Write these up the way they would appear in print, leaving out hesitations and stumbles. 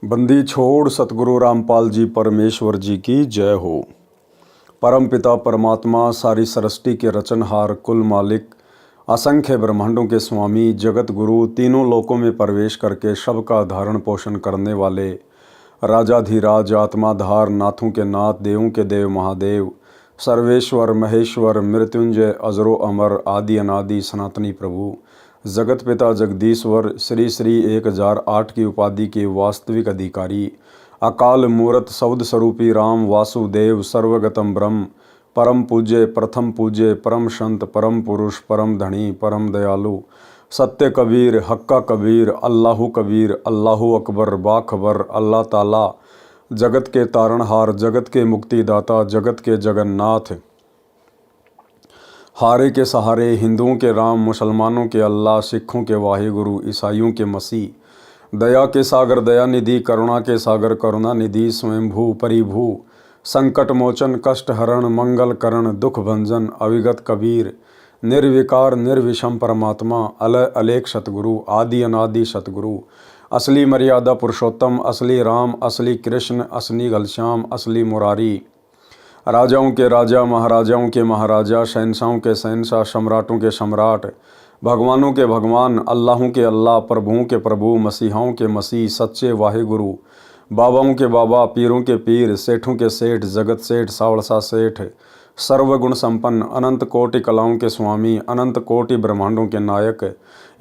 बंदी छोड़ सतगुरु रामपाल जी परमेश्वर जी की जय हो। परम पिता परमात्मा सारी सृष्टि के रचनहार कुल मालिक असंख्य ब्रह्मांडों के स्वामी जगत गुरु तीनों लोकों में प्रवेश करके सबका धारण पोषण करने वाले राजाधिराज आत्माधार नाथों के नाथ देवों के देव महादेव सर्वेश्वर महेश्वर मृत्युंजय अजरो अमर आदि अनादि सनातनी प्रभु जगत पिता जगदीश्वर श्री श्री 1008 की उपाधि के वास्तविक अधिकारी अकाल मूर्त सौद स्वरूपी राम वासुदेव सर्वगतम ब्रह्म परम पूज्य प्रथम पूज्य परम संत परम पुरुष परम धनी परम दयालु सत्य कबीर हक्का कबीर अल्लाहु कबीर अल्लाहु अकबर बाखबर अल्लाह ताला जगत के तारणहार जगत के मुक्तिदाता जगत के जगन्नाथ हारे के सहारे हिंदुओं के राम मुसलमानों के अल्लाह सिखों के वाहिगुरु ईसाइयों के मसीह दया के सागर दया निधि करुणा के सागर करुणा निधि स्वयंभू परिभू संकट मोचन कष्ट हरण मंगल करण दुख भंजन अविगत कबीर निर्विकार निर्विषम परमात्मा अलय अलेख सतगुरु आदि अनादि सतगुरु असली मर्यादा पुरुषोत्तम असली राम असली कृष्ण असली घनश्याम असली मुरारी राजाओं के राजा महाराजाओं के महाराजा शहंशाहों के शहंशाह सम्राटों के सम्राट भगवानों के भगवान अल्लाहों के अल्लाह प्रभुओं के प्रभु मसीहाओं के मसीह सच्चे वाहिगुरु बाबाओं के बाबा पीरों के पीर सेठों के सेठ जगत सेठ सावड़सा सेठ सर्वगुण संपन्न अनंत कोटि कलाओं के स्वामी अनंत कोटि ब्रह्मांडों के नायक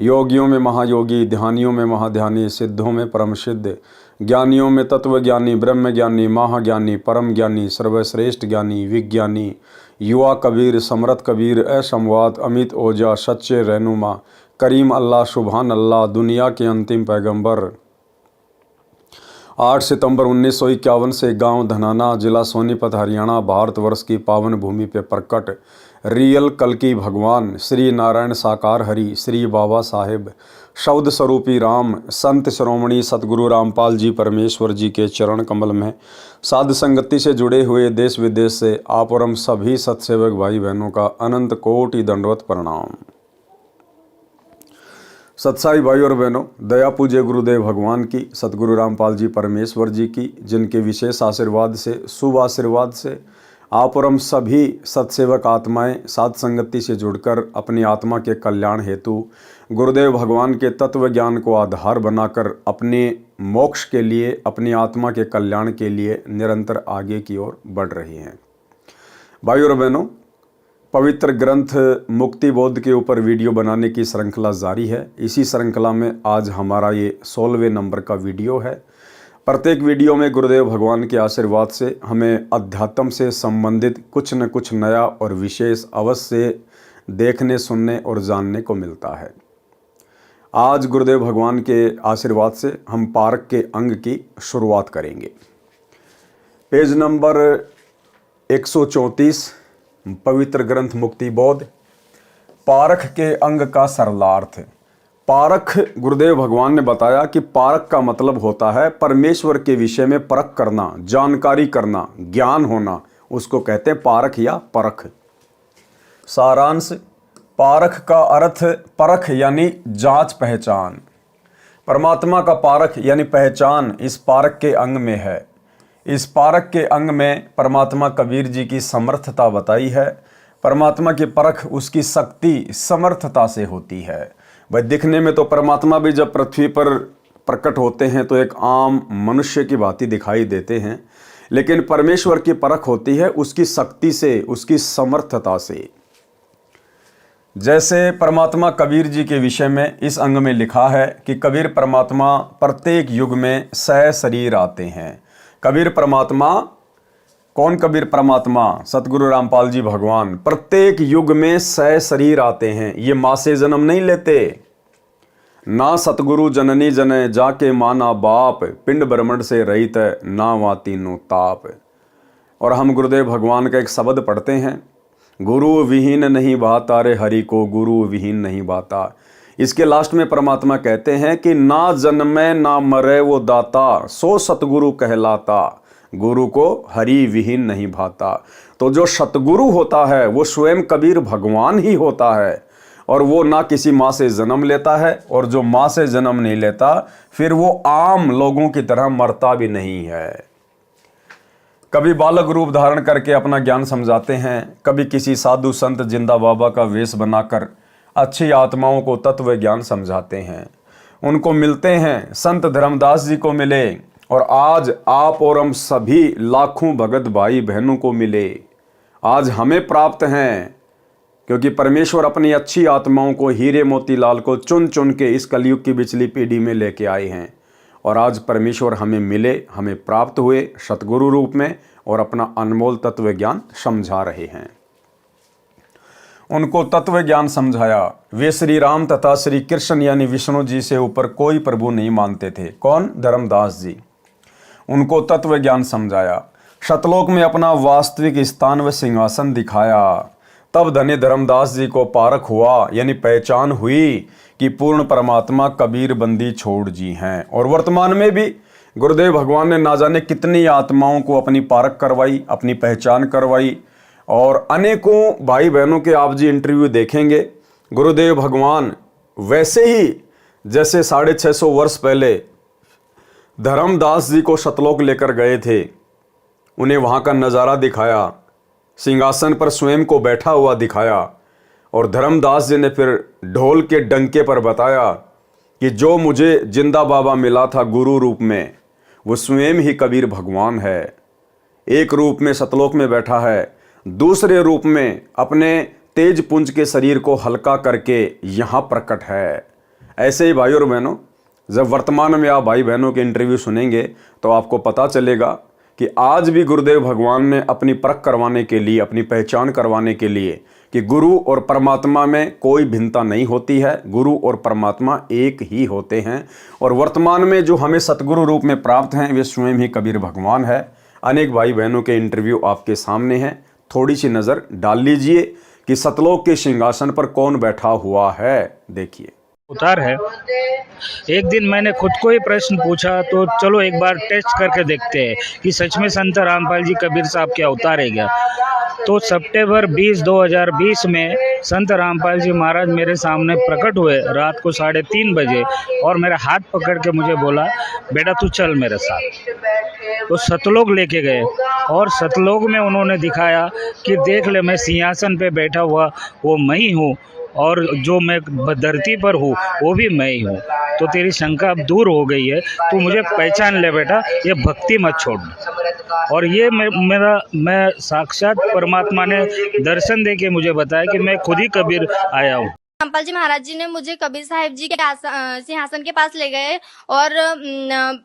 योगियों में महायोगी ध्यानियों में महाध्यानी सिद्धों में परम सिद्ध ज्ञानियों में तत्वज्ञानी ब्रह्म ज्ञानी महाज्ञानी परम ज्ञानी सर्वश्रेष्ठ ज्ञानी विज्ञानी युवा कबीर समरथ कबीर असंवाद अमित ओजा सच्चे रहनुमा करीम अल्लाह सुभान अल्लाह दुनिया के अंतिम पैगंबर 8 सितंबर 1951 से गांव धनाना जिला सोनीपत हरियाणा भारतवर्ष की पावन भूमि पे प्रकट रियल कल्कि भगवान श्री नारायण साकार हरि श्री बाबा साहेब शब्द स्वरूपी राम संत श्रोमणी सतगुरु रामपाल जी परमेश्वर जी के चरण कमल में साध संगति से जुड़े हुए देश विदेश से आप और हम सभी सत्सेवक भाई बहनों का अनंत कोटि दंडवत प्रणाम। सत्साई भाई और बहनों, दया पूज्य गुरुदेव भगवान की सतगुरु रामपाल जी परमेश्वर जी की जिनके विशेष आशीर्वाद से शुभ आशीर्वाद से आप और हम सभी सत्सेवक आत्माएं साध संगति से जुड़कर अपनी आत्मा के कल्याण हेतु गुरुदेव भगवान के तत्व ज्ञान को आधार बनाकर अपने मोक्ष के लिए अपनी आत्मा के कल्याण के लिए निरंतर आगे की ओर बढ़ रही हैं। भाई और बहनों, पवित्र ग्रंथ मुक्ति बोध के ऊपर वीडियो बनाने की श्रृंखला जारी है। इसी श्रृंखला में आज हमारा ये 16वें नंबर का वीडियो है। प्रत्येक वीडियो में गुरुदेव भगवान के आशीर्वाद से हमें अध्यात्म से संबंधित कुछ न कुछ नया और विशेष अवश्य देखने सुनने और जानने को मिलता है। आज गुरुदेव भगवान के आशीर्वाद से हम पारक के अंग की शुरुआत करेंगे। पेज नंबर 134 पवित्र ग्रंथ मुक्ति बोध पारख के अंग का सरलार्थ। पारख गुरुदेव भगवान ने बताया कि पारख का मतलब होता है परमेश्वर के विषय में परख करना, जानकारी करना, ज्ञान होना, उसको कहते हैं पारख या परख। सारांश, पारख का अर्थ परख यानी जांच पहचान। परमात्मा का पारख यानी पहचान इस पारख के अंग में है। इस पारख के अंग में परमात्मा कबीर जी की समर्थता बताई है। परमात्मा की परख उसकी शक्ति समर्थता से होती है। भाई दिखने में तो परमात्मा भी जब पृथ्वी पर प्रकट होते हैं तो एक आम मनुष्य की भांति दिखाई देते हैं, लेकिन परमेश्वर की परख होती है उसकी शक्ति से, उसकी समर्थता से। जैसे परमात्मा कबीर जी के विषय में इस अंग में लिखा है कि कबीर परमात्मा प्रत्येक युग में सशरीर आते हैं। कबीर परमात्मा कौन? कबीर परमात्मा सतगुरु रामपाल जी भगवान प्रत्येक युग में सशरीर आते हैं। ये माँ से जन्म नहीं लेते। ना सतगुरु जननी जने जाके माना बाप पिंड ब्रह्मंड से रहित ना वा तीनों ताप। और हम गुरुदेव भगवान का एक शब्द पढ़ते हैं, गुरु विहीन नहीं भाता रे हरि को गुरु विहीन नहीं भाता। इसके लास्ट में परमात्मा कहते हैं कि ना जन्मे ना मरे वो दाता सो सतगुरु कहलाता, गुरु को हरि विहीन नहीं भाता। तो जो सतगुरु होता है वो स्वयं कबीर भगवान ही होता है। और वो ना किसी माँ से जन्म लेता है, और जो माँ से जन्म नहीं लेता फिर वो आम लोगों की तरह मरता भी नहीं है। कभी बालक रूप धारण करके अपना ज्ञान समझाते हैं, कभी किसी साधु संत जिंदा बाबा का वेश बनाकर अच्छी आत्माओं को तत्व ज्ञान समझाते हैं। उनको मिलते हैं, संत धर्मदास जी को मिले, और आज आप और हम सभी लाखों भगत भाई बहनों को मिले। आज हमें प्राप्त हैं, क्योंकि परमेश्वर अपनी अच्छी आत्माओं को, हीरे मोतीलाल को चुन चुन के इस कलयुग की पिछली पीढ़ी में लेके आए हैं। और आज परमेश्वर हमें मिले, हमें प्राप्त हुए सतगुरु रूप में, और अपना अनमोल तत्व ज्ञान समझा रहे हैं। उनको तत्व ज्ञान समझाया। वे श्री राम तथा श्री कृष्ण यानी विष्णु जी से ऊपर कोई प्रभु नहीं मानते थे। कौन? धर्मदास जी। उनको तत्व ज्ञान समझाया, सतलोक में अपना वास्तविक स्थान व सिंहासन दिखाया। तब धन्य धर्मदास जी को पारख हुआ, यानी पहचान हुई कि पूर्ण परमात्मा कबीर बंदी छोड़ जी हैं। और वर्तमान में भी गुरुदेव भगवान ने ना जाने कितनी आत्माओं को अपनी पारख करवाई, अपनी पहचान करवाई। और अनेकों भाई बहनों के आप जी इंटरव्यू देखेंगे, गुरुदेव भगवान वैसे ही जैसे 650 वर्ष पहले धर्मदास जी को सतलोक लेकर गए थे, उन्हें वहाँ का नज़ारा दिखाया, सिंहासन पर स्वयं को बैठा हुआ दिखाया। और धर्मदास जी ने फिर ढोल के डंके पर बताया कि जो मुझे जिंदा बाबा मिला था गुरु रूप में, वो स्वयं ही कबीर भगवान है। एक रूप में सतलोक में बैठा है, दूसरे रूप में अपने तेज पुंज के शरीर को हल्का करके यहाँ प्रकट है। ऐसे ही भाई और बहनों, जब वर्तमान में आप भाई बहनों के इंटरव्यू सुनेंगे तो आपको पता चलेगा कि आज भी गुरुदेव भगवान ने अपनी परख करवाने के लिए, अपनी पहचान करवाने के लिए कि गुरु और परमात्मा में कोई भिन्नता नहीं होती है, गुरु और परमात्मा एक ही होते हैं। और वर्तमान में जो हमें सतगुरु रूप में प्राप्त हैं वे स्वयं ही कबीर भगवान है। अनेक भाई बहनों के इंटरव्यू आपके सामने हैं, थोड़ी सी नज़र डाल लीजिए कि सतलोक के सिंहासन पर कौन बैठा हुआ है। देखिए, उतार है। एक दिन मैंने खुद को ही प्रश्न पूछा, तो चलो एक बार टेस्ट करके देखते हैं कि सच में संत रामपाल जी कबीर साहब के अवतार है क्या। तो सितंबर 20, 2020 में संत रामपाल जी महाराज मेरे सामने प्रकट हुए रात को 3:30 बजे, और मेरा हाथ पकड़ के मुझे बोला, बेटा तू चल मेरे साथ। तो सतलोक लेके गए, और सतलोक में उन्होंने दिखाया कि देख ले, मैं सिंहासन पे बैठा हुआ वो मैं ही हूँ, और जो मैं धरती पर हूँ वो भी मैं ही हूँ। तो तेरी शंका अब दूर हो गई है, तू मुझे पहचान ले बेटा, ये भक्ति मत छोड़। और ये मैं साक्षात परमात्मा ने दर्शन दे के मुझे बताया कि मैं खुद ही कबीर आया हूँ। रामपाल जी महाराज जी ने मुझे कबीर साहिब जी के सिंहासन के पास ले गए, और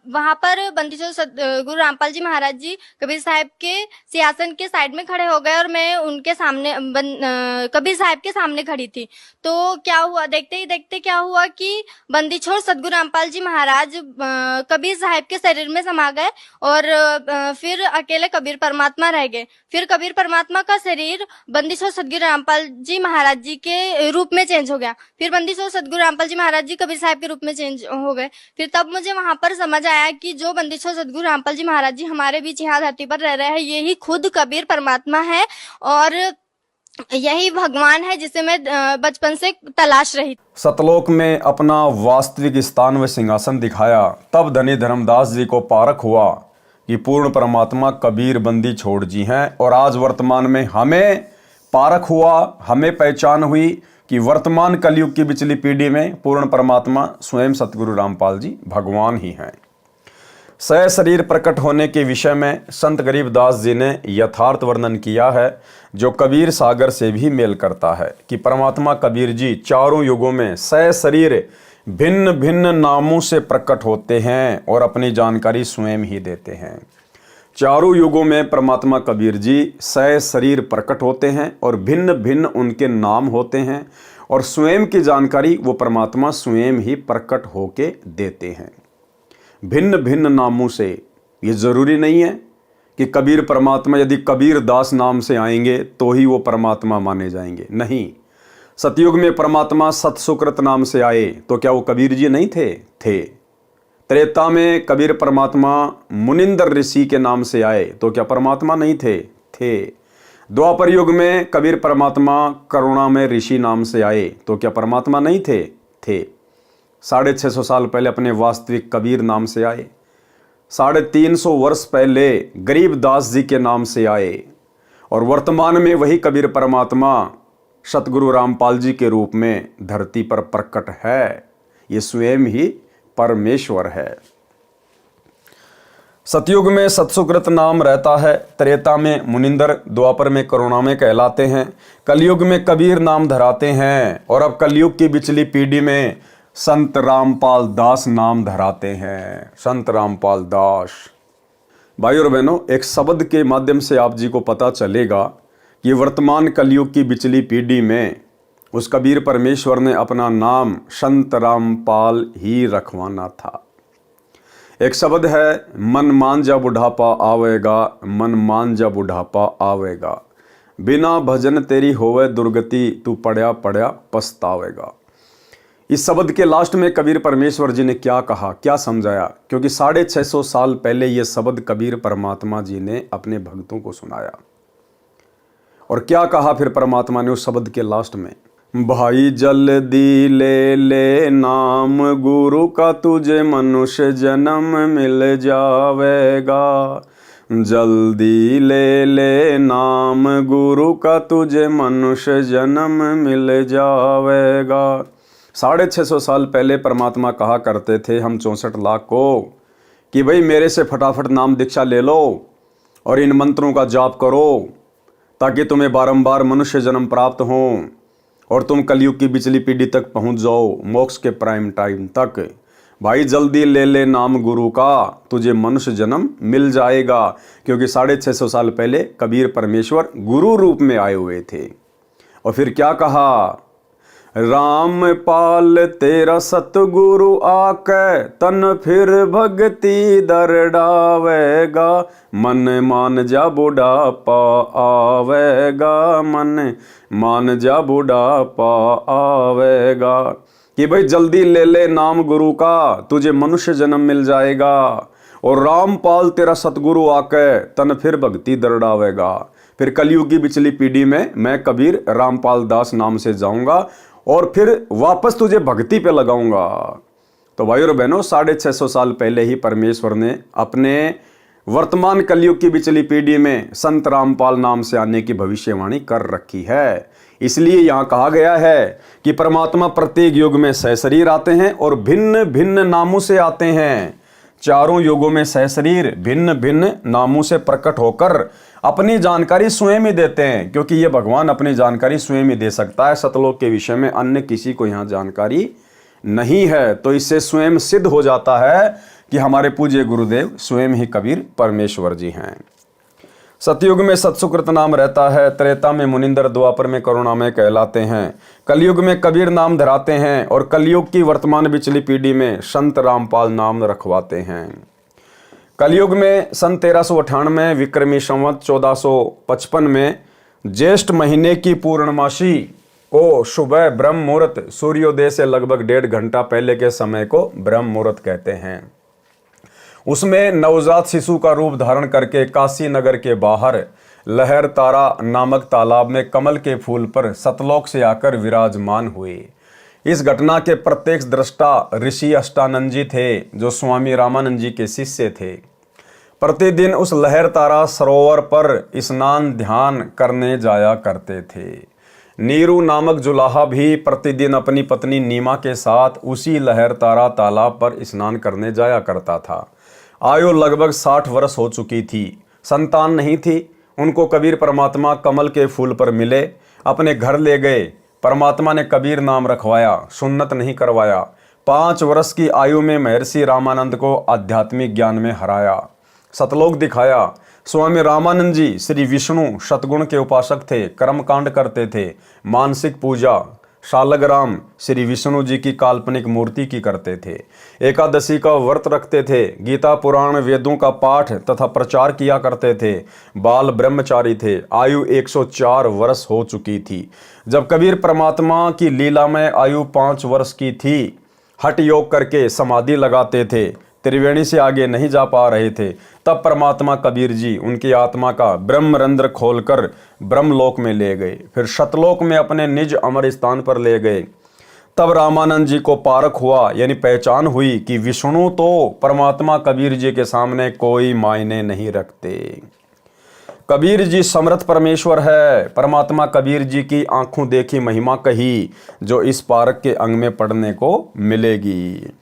वहां पर बंदीछोड़ गुरु रामपाल जी महाराज जी कबीर साहिब के सिंहासन के साइड में खड़े हो गए, और मैं उनके सामने कबीर साहिब के सामने खड़ी थी। तो क्या हुआ, देखते ही देखते क्या हुआ कि बंदीछोड़ सदगुरु रामपाल जी महाराज कबीर साहिब के शरीर में समा गए, और फिर अकेले कबीर परमात्मा रह गए। फिर कबीर परमात्मा का शरीर बंदीछोड़ सदगुरु रामपाल जी महाराज जी के रूप में चेंज हो गया। फिर बंदीछोड़ सदगुरु रामपाल जी महाराज जी कबीर साहिब के रूप में चेंज हो गए। फिर तब मुझे वहां पर समझ आया कि जो बंदीछोड़ सदगुरु रामपाल जी महाराज जी हमारे बीच यहाँ धरती पर रह रहे हैं, यही खुद कबीर परमात्मा है, और यही भगवान है जिसे मैं बचपन से तलाश रही। सतलोक में अपना वास्तविक स्थान व सिंहासन दिखाया। तब धनी धर्मदास जी को पारख हुआ कि पूर्ण परमात्मा कबीर बंदी छोड़ जी हैं। और आज वर्तमान में हमें पारख हुआ, हमें पहचान हुई कि वर्तमान कलयुग की पिछली पीढ़ी में पूर्ण परमात्मा स्वयं सतगुरु रामपाल जी भगवान ही हैं। सह शरीर प्रकट होने के विषय में संत गरीबदास जी ने यथार्थ वर्णन किया है, जो कबीर सागर से भी मेल करता है कि परमात्मा कबीर जी चारों युगों में सह शरीर भिन्न भिन्न नामों से प्रकट होते हैं और अपनी जानकारी स्वयं ही देते हैं। चारों युगों में परमात्मा कबीर जी सह शरीर प्रकट होते हैं और भिन्न भिन्न उनके नाम होते हैं, और स्वयं की जानकारी वो परमात्मा स्वयं ही प्रकट होके देते हैं भिन्न भिन्न नामों से। ये ज़रूरी नहीं है कि कबीर परमात्मा यदि कबीर दास नाम से आएंगे तो ही वो परमात्मा माने जाएंगे, नहीं। सतयुग में परमात्मा सतसुकृत नाम से आए तो क्या वो कबीर जी नहीं थे। त्रेता में कबीर परमात्मा मुनिंदर ऋषि के नाम से आए तो क्या परमात्मा नहीं थे। द्वापर युग में कबीर परमात्मा करुणा में ऋषि नाम से आए, तो क्या परमात्मा नहीं थे? थे। 650 साल पहले अपने वास्तविक कबीर नाम से आए। 350 वर्ष पहले गरीबदास जी के नाम से आए, और वर्तमान में वही कबीर परमात्मा सतगुरु रामपाल जी के रूप में धरती पर प्रकट है। ये स्वयं ही परमेश्वर है। सतयुग में सतसुकृत नाम रहता है, त्रेता में मुनिंदर, द्वापर में करुणामय कहलाते हैं, कलयुग में कबीर नाम धराते हैं, और अब कलयुग की बिचली पीढ़ी में संत रामपाल दास नाम धराते हैं। संत रामपाल दास। भाई और बहनों, एक शब्द के माध्यम से आप जी को पता चलेगा कि वर्तमान कलयुग की बिचली पीढ़ी में उस कबीर परमेश्वर ने अपना नाम संत रामपाल ही रखवाना था। एक शब्द है, मन मांझा बुढ़ापा आवेगा, मन मांझा बुढ़ापा आवेगा, बिना भजन तेरी होवे दुर्गति, तू पढ़या पढ़या पछतावेगा। इस शब्द के लास्ट में कबीर परमेश्वर जी ने क्या कहा, क्या समझाया? क्योंकि 650 साल पहले ये शब्द कबीर परमात्मा जी ने अपने भक्तों को सुनाया। और क्या कहा फिर परमात्मा ने उस शब्द के लास्ट में? भाई जल्दी ले ले नाम गुरु का, तुझे मनुष्य जन्म मिल जावेगा। जल्दी ले ले नाम गुरु का, तुझे मनुष्य जन्म मिल जावेगा। 650 साल पहले परमात्मा कहा करते थे हम 64 लाख को कि भाई मेरे से फटाफट नाम दीक्षा ले लो और इन मंत्रों का जाप करो, ताकि तुम्हें बारंबार मनुष्य जन्म प्राप्त हो और तुम कलयुग की बिचली पीढ़ी तक पहुंच जाओ, मोक्ष के प्राइम टाइम तक। भाई जल्दी ले ले नाम गुरु का, तुझे मनुष्य जन्म मिल जाएगा। क्योंकि 650 साल पहले कबीर परमेश्वर गुरु रूप में आए हुए थे। और फिर क्या कहा? रामपाल तेरा सतगुरु आके, तन फिर भक्ति दर डावेगा, मन मान जा बुढ़ापा आवेगा, मन मान जा बुढ़ापा आवेगा। कि भाई जल्दी ले ले नाम गुरु का, तुझे मनुष्य जन्म मिल जाएगा, और रामपाल तेरा सतगुरु आके, तन फिर भक्ति दर डावेगा। फिर कलयुग की बिचली पीढ़ी में मैं कबीर रामपाल दास नाम से जाऊंगा और फिर वापस तुझे भक्ति पे लगाऊंगा। तो भाई और बहनों, 650 साल पहले ही परमेश्वर ने अपने वर्तमान कलयुग की बिचली पीढ़ी में संत रामपाल नाम से आने की भविष्यवाणी कर रखी है। इसलिए यहाँ कहा गया है कि परमात्मा प्रत्येक युग में सहशरीर आते हैं और भिन्न भिन्न नामों से आते हैं। चारों युगों में सहशरीर भिन्न भिन्न नामों से प्रकट होकर अपनी जानकारी स्वयं ही देते हैं, क्योंकि ये भगवान अपनी जानकारी स्वयं ही दे सकता है। सतलोक के विषय में अन्य किसी को यहाँ जानकारी नहीं है। तो इससे स्वयं सिद्ध हो जाता है कि हमारे पूज्य गुरुदेव स्वयं ही कबीर परमेश्वर जी हैं। सतयुग में सतसुकृत नाम रहता है, त्रेता में मुनिंदर, द्वापर में करुणामय कहलाते हैं, कलयुग में कबीर नाम धराते हैं, और कलयुग की वर्तमान बिचली पीढ़ी में संत रामपाल नाम रखवाते हैं। कलयुग में सन 1398 विक्रमी संवत 1455 में ज्येष्ठ महीने की पूर्णमासी को सुबह ब्रह्म मुहूर्त, सूर्योदय से लगभग 1.5 घंटा पहले के समय को ब्रह्म मुहूर्त कहते हैं। उसमें नवजात शिशु का रूप धारण करके काशी नगर के बाहर लहर तारा नामक तालाब में कमल के फूल पर सतलोक से आकर विराजमान हुए। इस घटना के प्रत्यक्ष दृष्टा ऋषि अष्टानंद जी थे, जो स्वामी रामानंद जी के शिष्य थे। प्रतिदिन उस लहर तारा सरोवर पर स्नान ध्यान करने जाया करते थे। नीरू नामक जुलाहा भी प्रतिदिन अपनी पत्नी नीमा के साथ उसी लहर तारा तालाब पर स्नान करने जाया करता था। आयु लगभग 60 वर्ष हो चुकी थी, संतान नहीं थी। उनको कबीर परमात्मा कमल के फूल पर मिले, अपने घर ले गए। परमात्मा ने कबीर नाम रखवाया, सुन्नत नहीं करवाया। 5 वर्ष की आयु में महर्षि रामानंद को आध्यात्मिक ज्ञान में हराया, सतलोक दिखाया। स्वामी रामानंद जी श्री विष्णु शतगुण के उपासक थे, कर्मकांड करते थे, मानसिक पूजा शालग्राम श्री विष्णु जी की काल्पनिक मूर्ति की करते थे, एकादशी का व्रत रखते थे, गीता पुराण वेदों का पाठ तथा प्रचार किया करते थे, बाल ब्रह्मचारी थे। आयु 104 वर्ष हो चुकी थी। जब कबीर परमात्मा की लीला में आयु 5 वर्ष की थी, हठ योग करके समाधि लगाते थे, त्रिवेणी से आगे नहीं जा पा रहे थे, तब परमात्मा कबीर जी उनकी आत्मा का ब्रह्मरंध्र खोलकर ब्रह्मलोक में ले गए, फिर शतलोक में अपने निज अमर स्थान पर ले गए। तब रामानंद जी को पारख हुआ, यानी पहचान हुई कि विष्णु तो परमात्मा कबीर जी के सामने कोई मायने नहीं रखते। कबीर जी समर्थ परमेश्वर है। परमात्मा कबीर जी की आंखों देखी महिमा कही, जो इस पारक के अंग में पढ़ने को मिलेगी।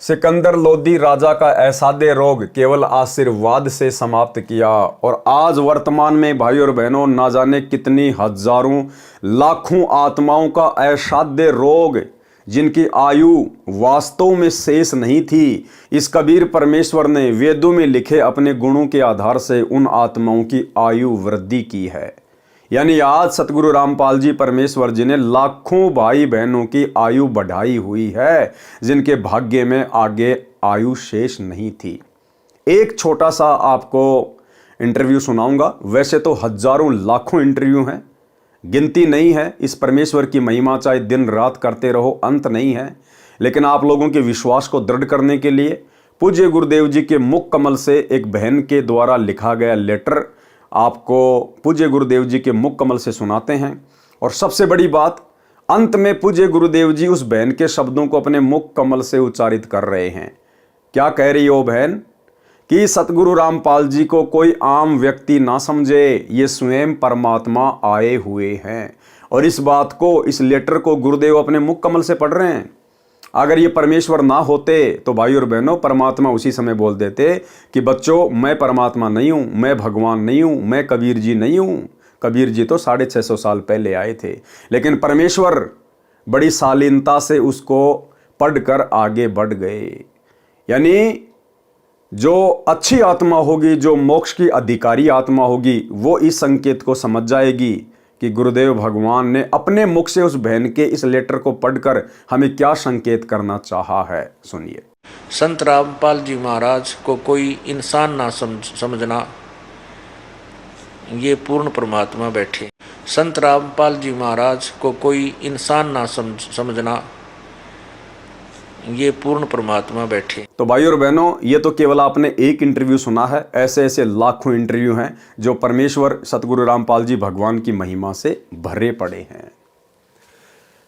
सिकंदर लोदी राजा का ऐसादे रोग केवल आशीर्वाद से समाप्त किया, और आज वर्तमान में भाई और बहनों ना जाने कितनी हजारों लाखों आत्माओं का असाध्य रोग, जिनकी आयु वास्तव में शेष नहीं थी, इस कबीर परमेश्वर ने वेदों में लिखे अपने गुणों के आधार से उन आत्माओं की आयु वृद्धि की है। यानी आज सतगुरु रामपाल जी परमेश्वर जी ने लाखों भाई बहनों की आयु बढ़ाई हुई है, जिनके भाग्य में आगे आयु शेष नहीं थी। एक छोटा सा आपको इंटरव्यू सुनाऊंगा। वैसे तो हजारों लाखों इंटरव्यू हैं, गिनती नहीं है। इस परमेश्वर की महिमा चाहे दिन रात करते रहो, अंत नहीं है। लेकिन आप लोगों के विश्वास को दृढ़ करने के लिए पूज्य गुरुदेव जी के मुख कमल से एक बहन के द्वारा लिखा गया लेटर आपको पूज्य गुरुदेव जी के मुख कमल से सुनाते हैं। और सबसे बड़ी बात, अंत में पूज्य गुरुदेव जी उस बहन के शब्दों को अपने मुख कमल से उच्चारित कर रहे हैं। क्या कह रही हो बहन? कि सतगुरु रामपाल जी को कोई आम व्यक्ति ना समझे, ये स्वयं परमात्मा आए हुए हैं। और इस बात को, इस लेटर को गुरुदेव अपने मुख कमल से पढ़ रहे हैं। अगर ये परमेश्वर ना होते तो भाई और बहनों परमात्मा उसी समय बोल देते कि बच्चों मैं परमात्मा नहीं हूँ, मैं भगवान नहीं हूँ, मैं कबीर जी नहीं हूँ। कबीर जी तो 650 साल पहले आए थे, लेकिन परमेश्वर बड़ी शालीनता से उसको पढ़कर आगे बढ़ गए। यानी जो अच्छी आत्मा होगी, जो मोक्ष की अधिकारी आत्मा होगी, वो इस संकेत को समझ जाएगी कि गुरुदेव भगवान ने अपने मुख से उस बहन के इस लेटर को पढ़कर हमें क्या संकेत करना चाहा है। सुनिए। संत रामपाल जी महाराज को कोई इंसान ना समझना, ये पूर्ण परमात्मा बैठे। संत रामपाल जी महाराज को कोई इंसान ना समझना, ये पूर्ण परमात्मा बैठे। तो भाई और बहनों, ये तो केवल आपने एक इंटरव्यू सुना है, ऐसे ऐसे लाखों इंटरव्यू हैं जो परमेश्वर सतगुरु रामपाल जी भगवान की महिमा से भरे पड़े हैं।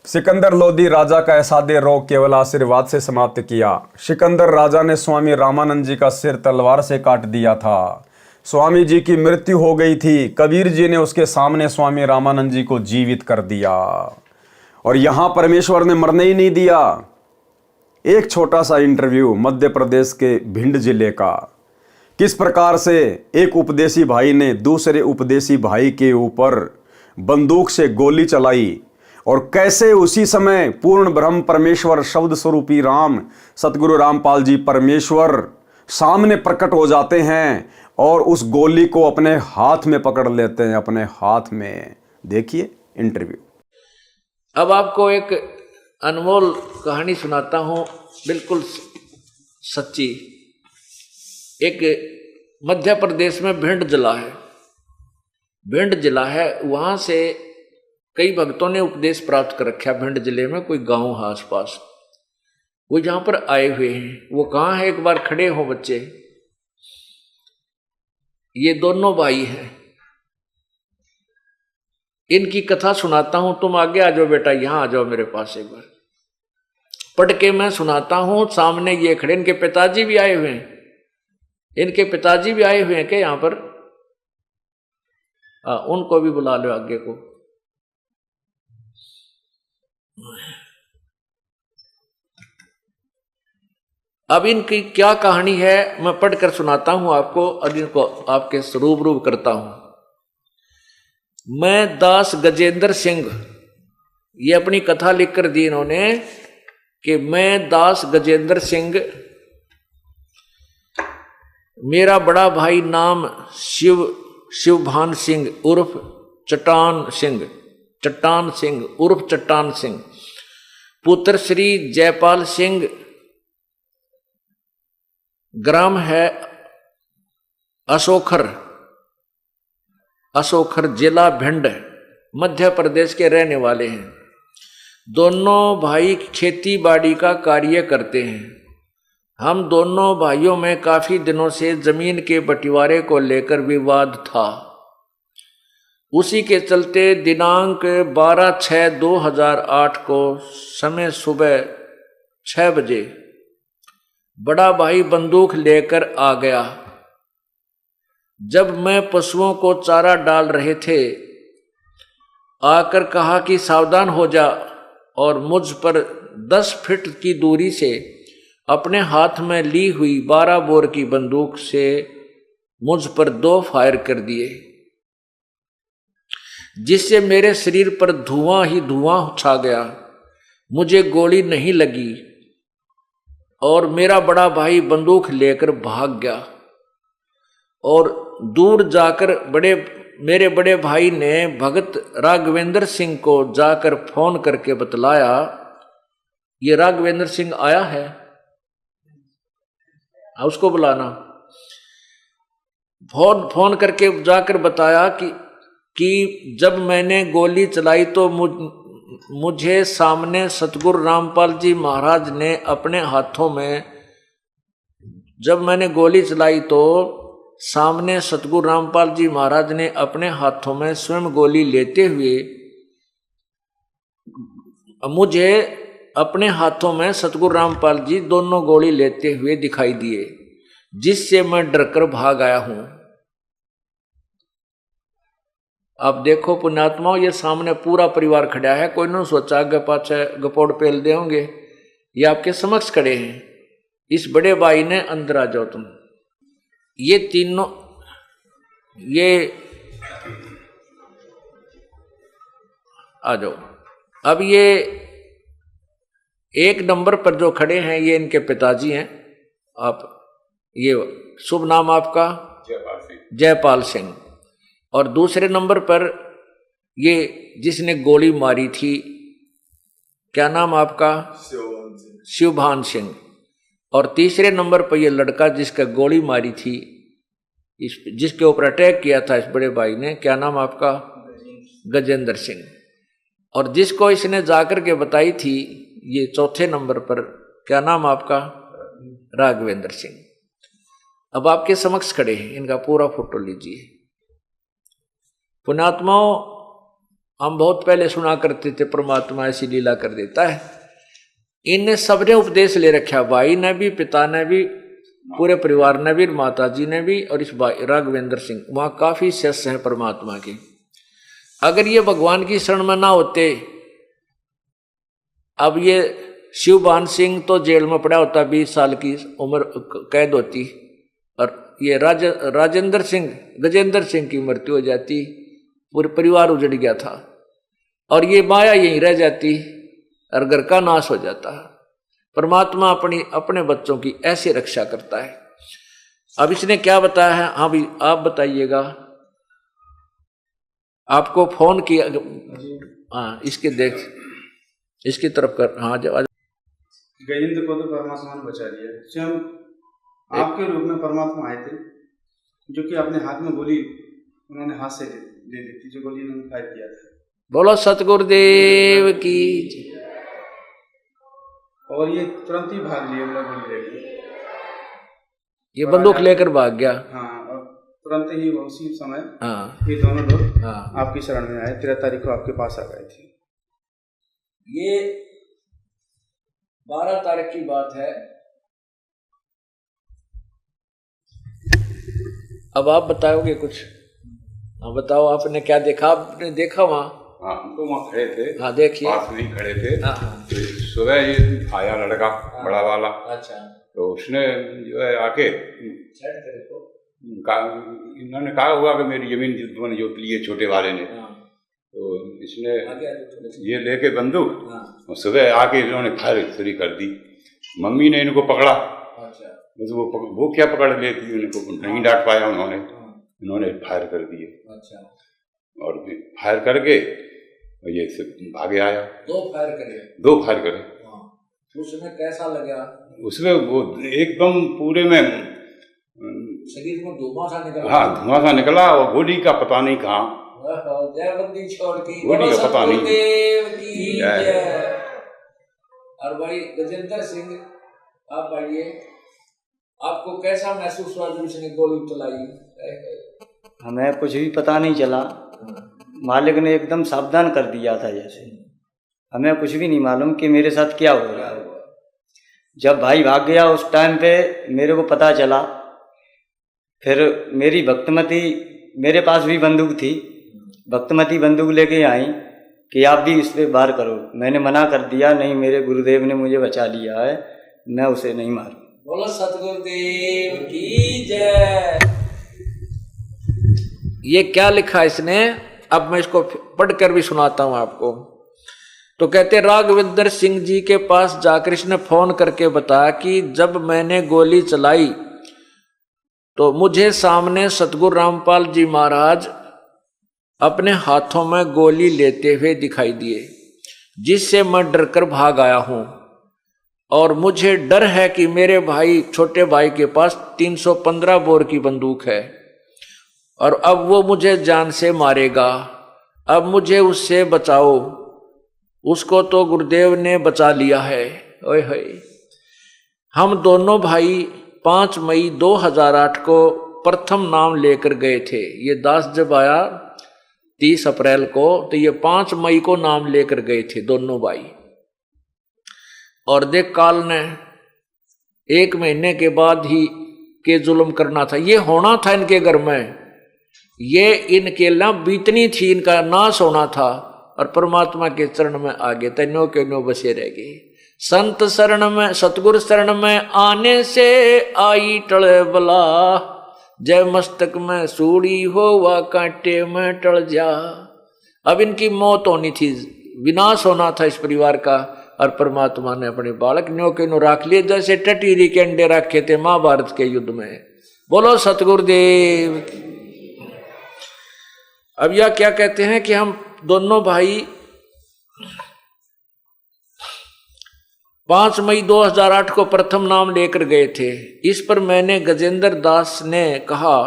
सिकंदर लोदी राजा का ऐसादे रोग केवल आशीर्वाद से समाप्त किया। सिकंदर राजा ने स्वामी रामानंद जी का सिर तलवार से काट दिया था। स्वामी जी की मृत्यु हो गई थी। कबीर जी ने उसके सामने स्वामी रामानंद जी को जीवित कर दिया, और यहां परमेश्वर ने मरने ही नहीं दिया। एक छोटा सा इंटरव्यू मध्य प्रदेश के भिंड जिले का, किस प्रकार से एक उपदेशी भाई ने दूसरे उपदेशी भाई के ऊपर बंदूक से गोली चलाई, और कैसे उसी समय पूर्ण ब्रह्म परमेश्वर शब्द स्वरूपी राम सतगुरु रामपाल जी परमेश्वर सामने प्रकट हो जाते हैं और उस गोली को अपने हाथ में पकड़ लेते हैं, अपने हाथ में। देखिए इंटरव्यू। अब आपको एक अनमोल कहानी सुनाता हूँ, बिल्कुल सच्ची। एक मध्य प्रदेश में भिंड जिला है, भिंड जिला है, वहाँ से कई भक्तों ने उपदेश प्राप्त कर रखा। भिंड जिले में कोई गांव है आसपास, वो जहाँ पर आए हुए हैं। वो कहाँ है, एक बार खड़े हो बच्चे। ये दोनों भाई हैं, इनकी कथा सुनाता हूं। तुम आगे आ जाओ बेटा, यहां आ जाओ मेरे पास एक बार। पढ़ के मैं सुनाता हूं। सामने ये खड़े, इनके पिताजी भी आए हुए हैं, इनके पिताजी भी आए हुए हैं क्या यहां पर? उनको भी बुला लो आगे को। अब इनकी क्या कहानी है मैं पढ़कर सुनाता हूं आपको, और इनको आपके रूबरू करता हूं। मैं दास गजेंद्र सिंह, ये अपनी कथा लिखकर दी इन्होंने कि मैं दास गजेंद्र सिंह, मेरा बड़ा भाई नाम शिवभान सिंह उर्फ चट्टान सिंह उर्फ चट्टान सिंह, पुत्र श्री जयपाल सिंह, ग्राम है असोखर जिला भिंड, मध्य प्रदेश के रहने वाले हैं। दोनों भाई खेती बाड़ी का कार्य करते हैं। हम दोनों भाइयों में काफी दिनों से जमीन के बंटवारे को लेकर विवाद था। उसी के चलते दिनांक 12/6/2008 को समय सुबह 6 बजे बड़ा भाई बंदूक लेकर आ गया। जब मैं पशुओं को चारा डाल रहे थे, आकर कहा कि सावधान हो जा, और मुझ पर 10 फीट की दूरी से अपने हाथ में ली हुई 12 बोर की बंदूक से मुझ पर 2 फायर कर दिए, जिससे मेरे शरीर पर धुआं ही धुआं छा गया। मुझे गोली नहीं लगी और मेरा बड़ा भाई बंदूक लेकर भाग गया। और दूर जाकर मेरे बड़े भाई ने भगत राघवेंद्र सिंह को जाकर फोन करके बतलाया, ये राघवेंद्र सिंह आया है, उसको बुलाना। फोन करके जाकर बताया कि जब मैंने गोली चलाई तो मुझे सामने सतगुरु रामपाल जी महाराज ने अपने हाथों में, जब मैंने गोली चलाई तो सामने सतगुरु रामपाल जी महाराज ने अपने हाथों में स्वयं गोली लेते हुए, मुझे अपने हाथों में सतगुरु रामपाल जी दोनों गोली लेते हुए दिखाई दिए, जिससे मैं डरकर भाग आया हूं। आप देखो पुण्यात्माओं, ये सामने पूरा परिवार खड़ा है, कोई न सोचा आगे पाछे गपोड़ पेल दे होंगे, ये आपके समक्ष खड़े हैं। इस बड़े भाई ने अंदर आ जाओ तुम, ये तीनों, ये आ जाओ। अब ये 1 नंबर पर जो खड़े हैं ये इनके पिताजी हैं। आप ये शुभ नाम आपका? जयपाल सिंह। और दूसरे नंबर पर ये जिसने गोली मारी थी, क्या नाम आपका? शिवभान सिंह। और तीसरे नंबर पर ये लड़का जिसका गोली मारी थी, जिसके ऊपर अटैक किया था इस बड़े भाई ने, क्या नाम आपका? गजेंद्र सिंह। और जिसको इसने जाकर के बताई थी ये चौथे नंबर पर, क्या नाम आपका? राघवेंद्र सिंह। अब आपके समक्ष खड़े हैं, इनका पूरा फोटो लीजिए। पुण्यात्माओं, हम बहुत पहले सुना करते थे परमात्मा ऐसी लीला कर देता है। इनने सबने उपदेश ले रखा, भाई ने भी, पिता ने भी, पूरे परिवार ने भी, माता जी ने भी, और इस भाई राघवेंद्र सिंह। वहां काफी शिष्य हैं परमात्मा के। अगर ये भगवान की शरण में ना होते, अब ये शिवभान सिंह तो जेल में पड़ा होता, 20 साल की उम्र कैद होती, और ये गजेंद्र सिंह की मृत्यु हो जाती, पूरे परिवार उजड़ गया था, और ये माया यहीं रह जाती और घर का नाश हो जाता है। परमात्मा अपने बच्चों की ऐसे रक्षा करता है। अब इसने क्या बताया है? हाँ भी आप बताइएगा। आपको फोन किया, हाँ इसकी तरफ कर, हाँ जब गजेंद्र को तो परमात्मा ने बचा लिया, स्वयं आपके रूप में परमात्मा आए थे, जो कि अपने हाथ में गोली उन्होंने हाथ से दे दी थी, जो गोली उन्होंने फायर किया था। बोलो सतगुरुदेव की। और ये तुरंत ही भाग लिए, गोली लेके ये बंदूक लेकर भाग गया। हाँ, और तुरंत ही उसी समय हाँ, ये दोनों लोग हाँ, आपकी शरण में आए। 13 तारीख को आपके पास आ गए थे। ये 12 तारीख की बात है। अब आप बताओगे कुछ? हाँ बताओ, आपने क्या देखा? आपने देखा वहाँ? हाँ, हम तो वहाँ खड़े थे। हाँ देखिए, पास में ही खड़े थे। हाँ, हाँ। तो सुबह ये आया लड़का, हाँ, बड़ा वाला। अच्छा। तो उसने जो है आके इन्होंने कहा हुआ कि मेरी जमीन तुमने जोत ली है, छोटे वाले ने। हाँ। तो इसने ये लेके बंदूक, हाँ। और सुबह आके इन्होंने फायर शुरू कर दी। मम्मी ने इनको पकड़ा, अच्छा। बस वो क्या पकड़ लेती, उनको नहीं डांट पाया उन्होंने। इन्होंने फायर कर दिए। अच्छा। और फायर करके ये भागे आया। 2 फायर करे। उसमें कैसा लगा? उसमें वो एकदम पूरे में शरीर में धुआं सा निकला। हाँ, धुआं सा निकला, और गोली का पता नहीं कहाँ, गोली का पता नहीं। और भाई गजेंद्र सिंह, आप आइए। आपको कैसा महसूस हुआ जब उसने गोली चलाई? हमें कुछ भी पता नहीं चला, मालिक ने एकदम सावधान कर दिया था जैसे। हमें कुछ भी नहीं मालूम कि मेरे साथ क्या हो रहा है। जब भाई भाग गया उस टाइम पे मेरे को पता चला। फिर मेरी भक्तमती, मेरे पास भी बंदूक थी, भक्तमती बंदूक लेके आई कि आप भी इस पे वार करो। मैंने मना कर दिया, नहीं मेरे गुरुदेव ने मुझे बचा लिया है, मैं उसे नहीं मारूं। बोलो सतगुरुदेव की जय। ये क्या लिखा इसने, अब मैं इसको पढ़कर भी सुनाता हूं आपको। तो कहते राघवेंद्र सिंह जी के पास जाकर इसने फोन करके बताया कि जब मैंने गोली चलाई तो मुझे सामने सतगुरु रामपाल जी महाराज अपने हाथों में गोली लेते हुए दिखाई दिए, जिससे मैं डरकर भाग आया हूं। और मुझे डर है कि मेरे भाई, छोटे भाई के पास 315 बोर की बंदूक है और अब वो मुझे जान से मारेगा। अब मुझे उससे बचाओ। उसको तो गुरुदेव ने बचा लिया है। ओए होए। हम दोनों भाई 5 मई 2008 को प्रथम नाम लेकर गए थे। ये दास जब आया 30 अप्रैल को, तो ये 5 मई को नाम लेकर गए थे दोनों भाई। और देख काल ने 1 महीने के बाद ही के जुल्म करना था, ये होना था इनके घर में, ये इनके ला बीतनी थी, इनका नाश होना था। और परमात्मा के चरण में आगे तन्नो के नो बसे रह गए। संत शरण में, सतगुरु शरण में आने से आई टले बला, जय मस्तक में सूड़ी हो वा कांटे में टल जा। अब इनकी मौत होनी थी, विनाश होना था इस परिवार का, और परमात्मा ने अपने बालक न्यो के नो राख लिए, जैसे टटीरी के अंडे रखे थे महाभारत के युद्ध में। बोलो सतगुरुदेव। अब यह क्या कहते हैं कि हम दोनों भाई 5 मई 2008 को प्रथम नाम लेकर गए थे। इस पर मैंने गजेंद्र दास ने कहा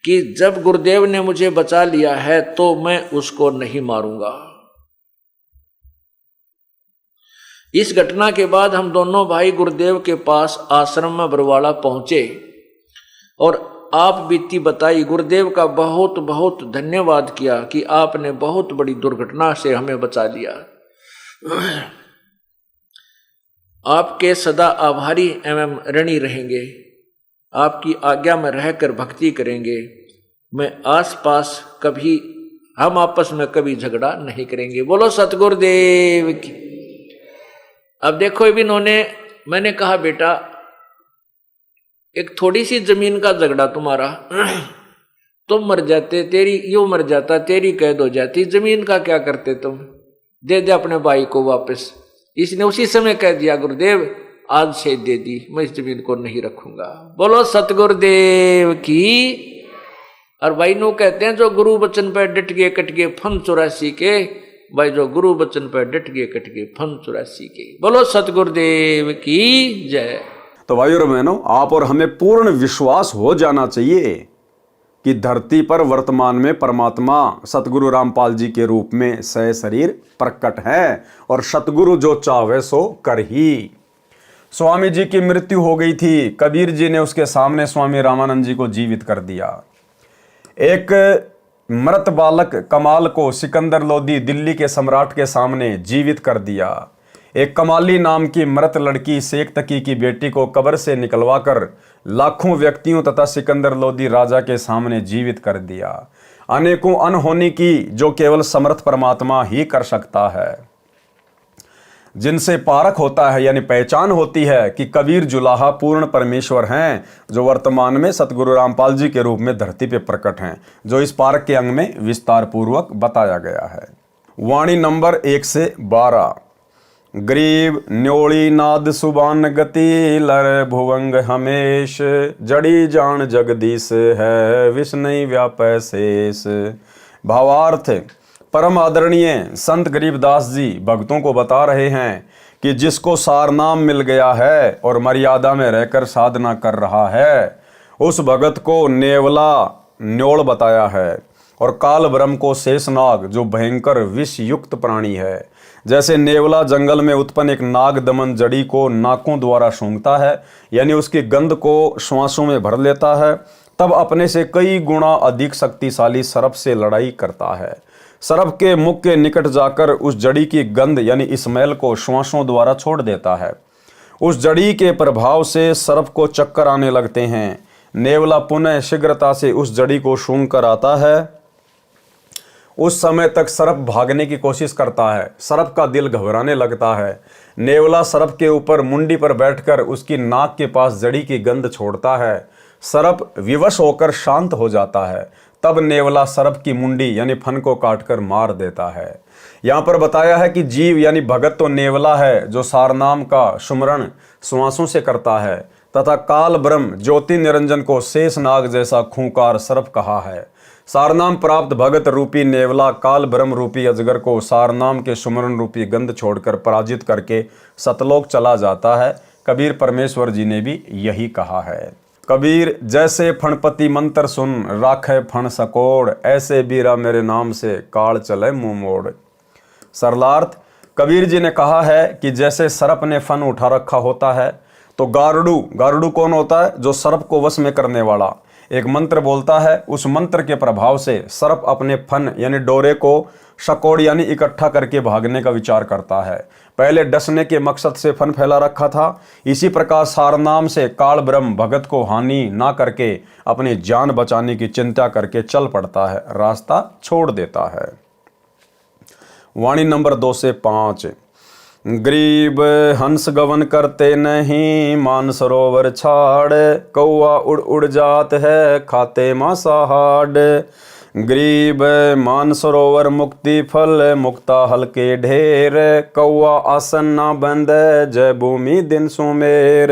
कि जब गुरुदेव ने मुझे बचा लिया है तो मैं उसको नहीं मारूंगा। इस घटना के बाद हम दोनों भाई गुरुदेव के पास आश्रम में बरवाड़ा पहुंचे और आप बीती बताई। गुरुदेव का बहुत बहुत धन्यवाद किया कि आपने बहुत बड़ी दुर्घटना से हमें बचा लिया। आपके सदा आभारी एवं ऋणी रहेंगे। आपकी आज्ञा में रहकर भक्ति करेंगे। मैं आसपास कभी, हम आपस में कभी झगड़ा नहीं करेंगे। बोलो सतगुरुदेव की। अब देखो अब इन्होंने, मैंने कहा बेटा एक थोड़ी सी जमीन का झगड़ा तुम्हारा, तुम मर जाते, तेरी यूं मर जाता, तेरी कैद हो जाती, जमीन का क्या करते तुम, दे दे अपने भाई को वापस। इसने उसी समय कह दिया गुरुदेव आज से दे दी, मैं इस जमीन को नहीं रखूंगा। बोलो सतगुरुदेव की। और भाई नो कहते हैं जो गुरु वचन पर डट गए कट गए फन 84 के, भाई जो गुरु वचन पर डट गए कट गए फन 84 के। बोलो सतगुरुदेव की जय। तो भाइयों और बहनों, आप और हमें पूर्ण विश्वास हो जाना चाहिए कि धरती पर वर्तमान में परमात्मा सतगुरु रामपाल जी के रूप में सशरीर प्रकट है और सतगुरु जो चाहे सो कर ही। स्वामी जी की मृत्यु हो गई थी, कबीर जी ने उसके सामने स्वामी रामानंद जी को जीवित कर दिया। एक मृत बालक कमाल को सिकंदर लोदी दिल्ली के सम्राट के सामने जीवित कर दिया। एक कमाली नाम की मृत लड़की शेख तकी की बेटी को कब्र से निकलवाकर लाखों व्यक्तियों तथा सिकंदर लोदी राजा के सामने जीवित कर दिया। अनेकों अनहोनी की जो केवल समर्थ परमात्मा ही कर सकता है, जिनसे पारख होता है यानी पहचान होती है कि कबीर जुलाहा पूर्ण परमेश्वर हैं, जो वर्तमान में सतगुरु रामपाल जी के रूप में धरती पे प्रकट हैं, जो इस पारक के अंग में विस्तार पूर्वक बताया गया है। वाणी नंबर 1 से 12। गरीब न्योली नाद सुबान गति लर भुवंग हमेश, जड़ी जान जगदीश है विष नहीं व्यापै शेष। भावार्थ, परम आदरणीय संत गरीबदास जी भक्तों को बता रहे हैं कि जिसको सार नाम मिल गया है और मर्यादा में रहकर साधना कर रहा है, उस भगत को नेवला न्योल बताया है और काल ब्रह्म को शेषनाग जो भयंकर विष युक्त प्राणी है। जैसे नेवला जंगल में उत्पन्न एक नाग दमन जड़ी को नाकों द्वारा सूंघता है, यानी उसकी गंध को श्वासों में भर लेता है, तब अपने से कई गुना अधिक शक्तिशाली सर्प से लड़ाई करता है। सर्प के मुख के निकट जाकर उस जड़ी की गंध यानी स्मेल को श्वासों द्वारा छोड़ देता है। उस जड़ी के प्रभाव से सर्प को चक्कर आने लगते हैं। नेवला पुनः शीघ्रता से उस जड़ी को सूंघ कर आता है। उस समय तक सर्प भागने की कोशिश करता है। सर्प का दिल घबराने लगता है। नेवला सर्प के ऊपर मुंडी पर बैठकर उसकी नाक के पास जड़ी की गंध छोड़ता है। सर्प विवश होकर शांत हो जाता है। तब नेवला सर्प की मुंडी यानी फन को काटकर मार देता है। यहाँ पर बताया है कि जीव यानी भगत तो नेवला है जो सारनाम का सुमरण श्वासों से करता है, तथा काल ब्रह्म ज्योति निरंजन को शेष नाग जैसा खूंखार सर्प कहा है। सारनाम प्राप्त भगत रूपी नेवला काल ब्रह्म रूपी अजगर को सारनाम के सुमरण रूपी गंध छोड़कर पराजित करके सतलोक चला जाता है। कबीर परमेश्वर जी ने भी यही कहा है। कबीर जैसे फणपति मंत्र सुन राखे फण सकोड़, ऐसे बीरा मेरे नाम से काल चले मुंह मोड़। सरलार्थ, कबीर जी ने कहा है कि जैसे सर्प ने फन उठा रखा होता है, तो गारुडू कौन होता है? जो सर्प को वश में करने वाला। एक मंत्र बोलता है, उस मंत्र के प्रभाव से सर्प अपने फन यानी डोरे को शकोड़ यानी इकट्ठा करके भागने का विचार करता है। पहले डसने के मकसद से फन फैला रखा था। इसी प्रकार सारनाम से काल ब्रह्म भगत को हानि ना करके अपनी जान बचाने की चिंता करके चल पड़ता है, रास्ता छोड़ देता है। वाणी नंबर 2 से 5। गरीब हंस गवन करते नहीं, मान सरोवर छाड़, कौआ उड़ उड़ जात है खाते मांसाहाड़। गरीब मान सरोवर मुक्ति फल, मुक्ता हल्के ढेर, कौआ आसन ना बंद जय भूमि दिन सुमेर।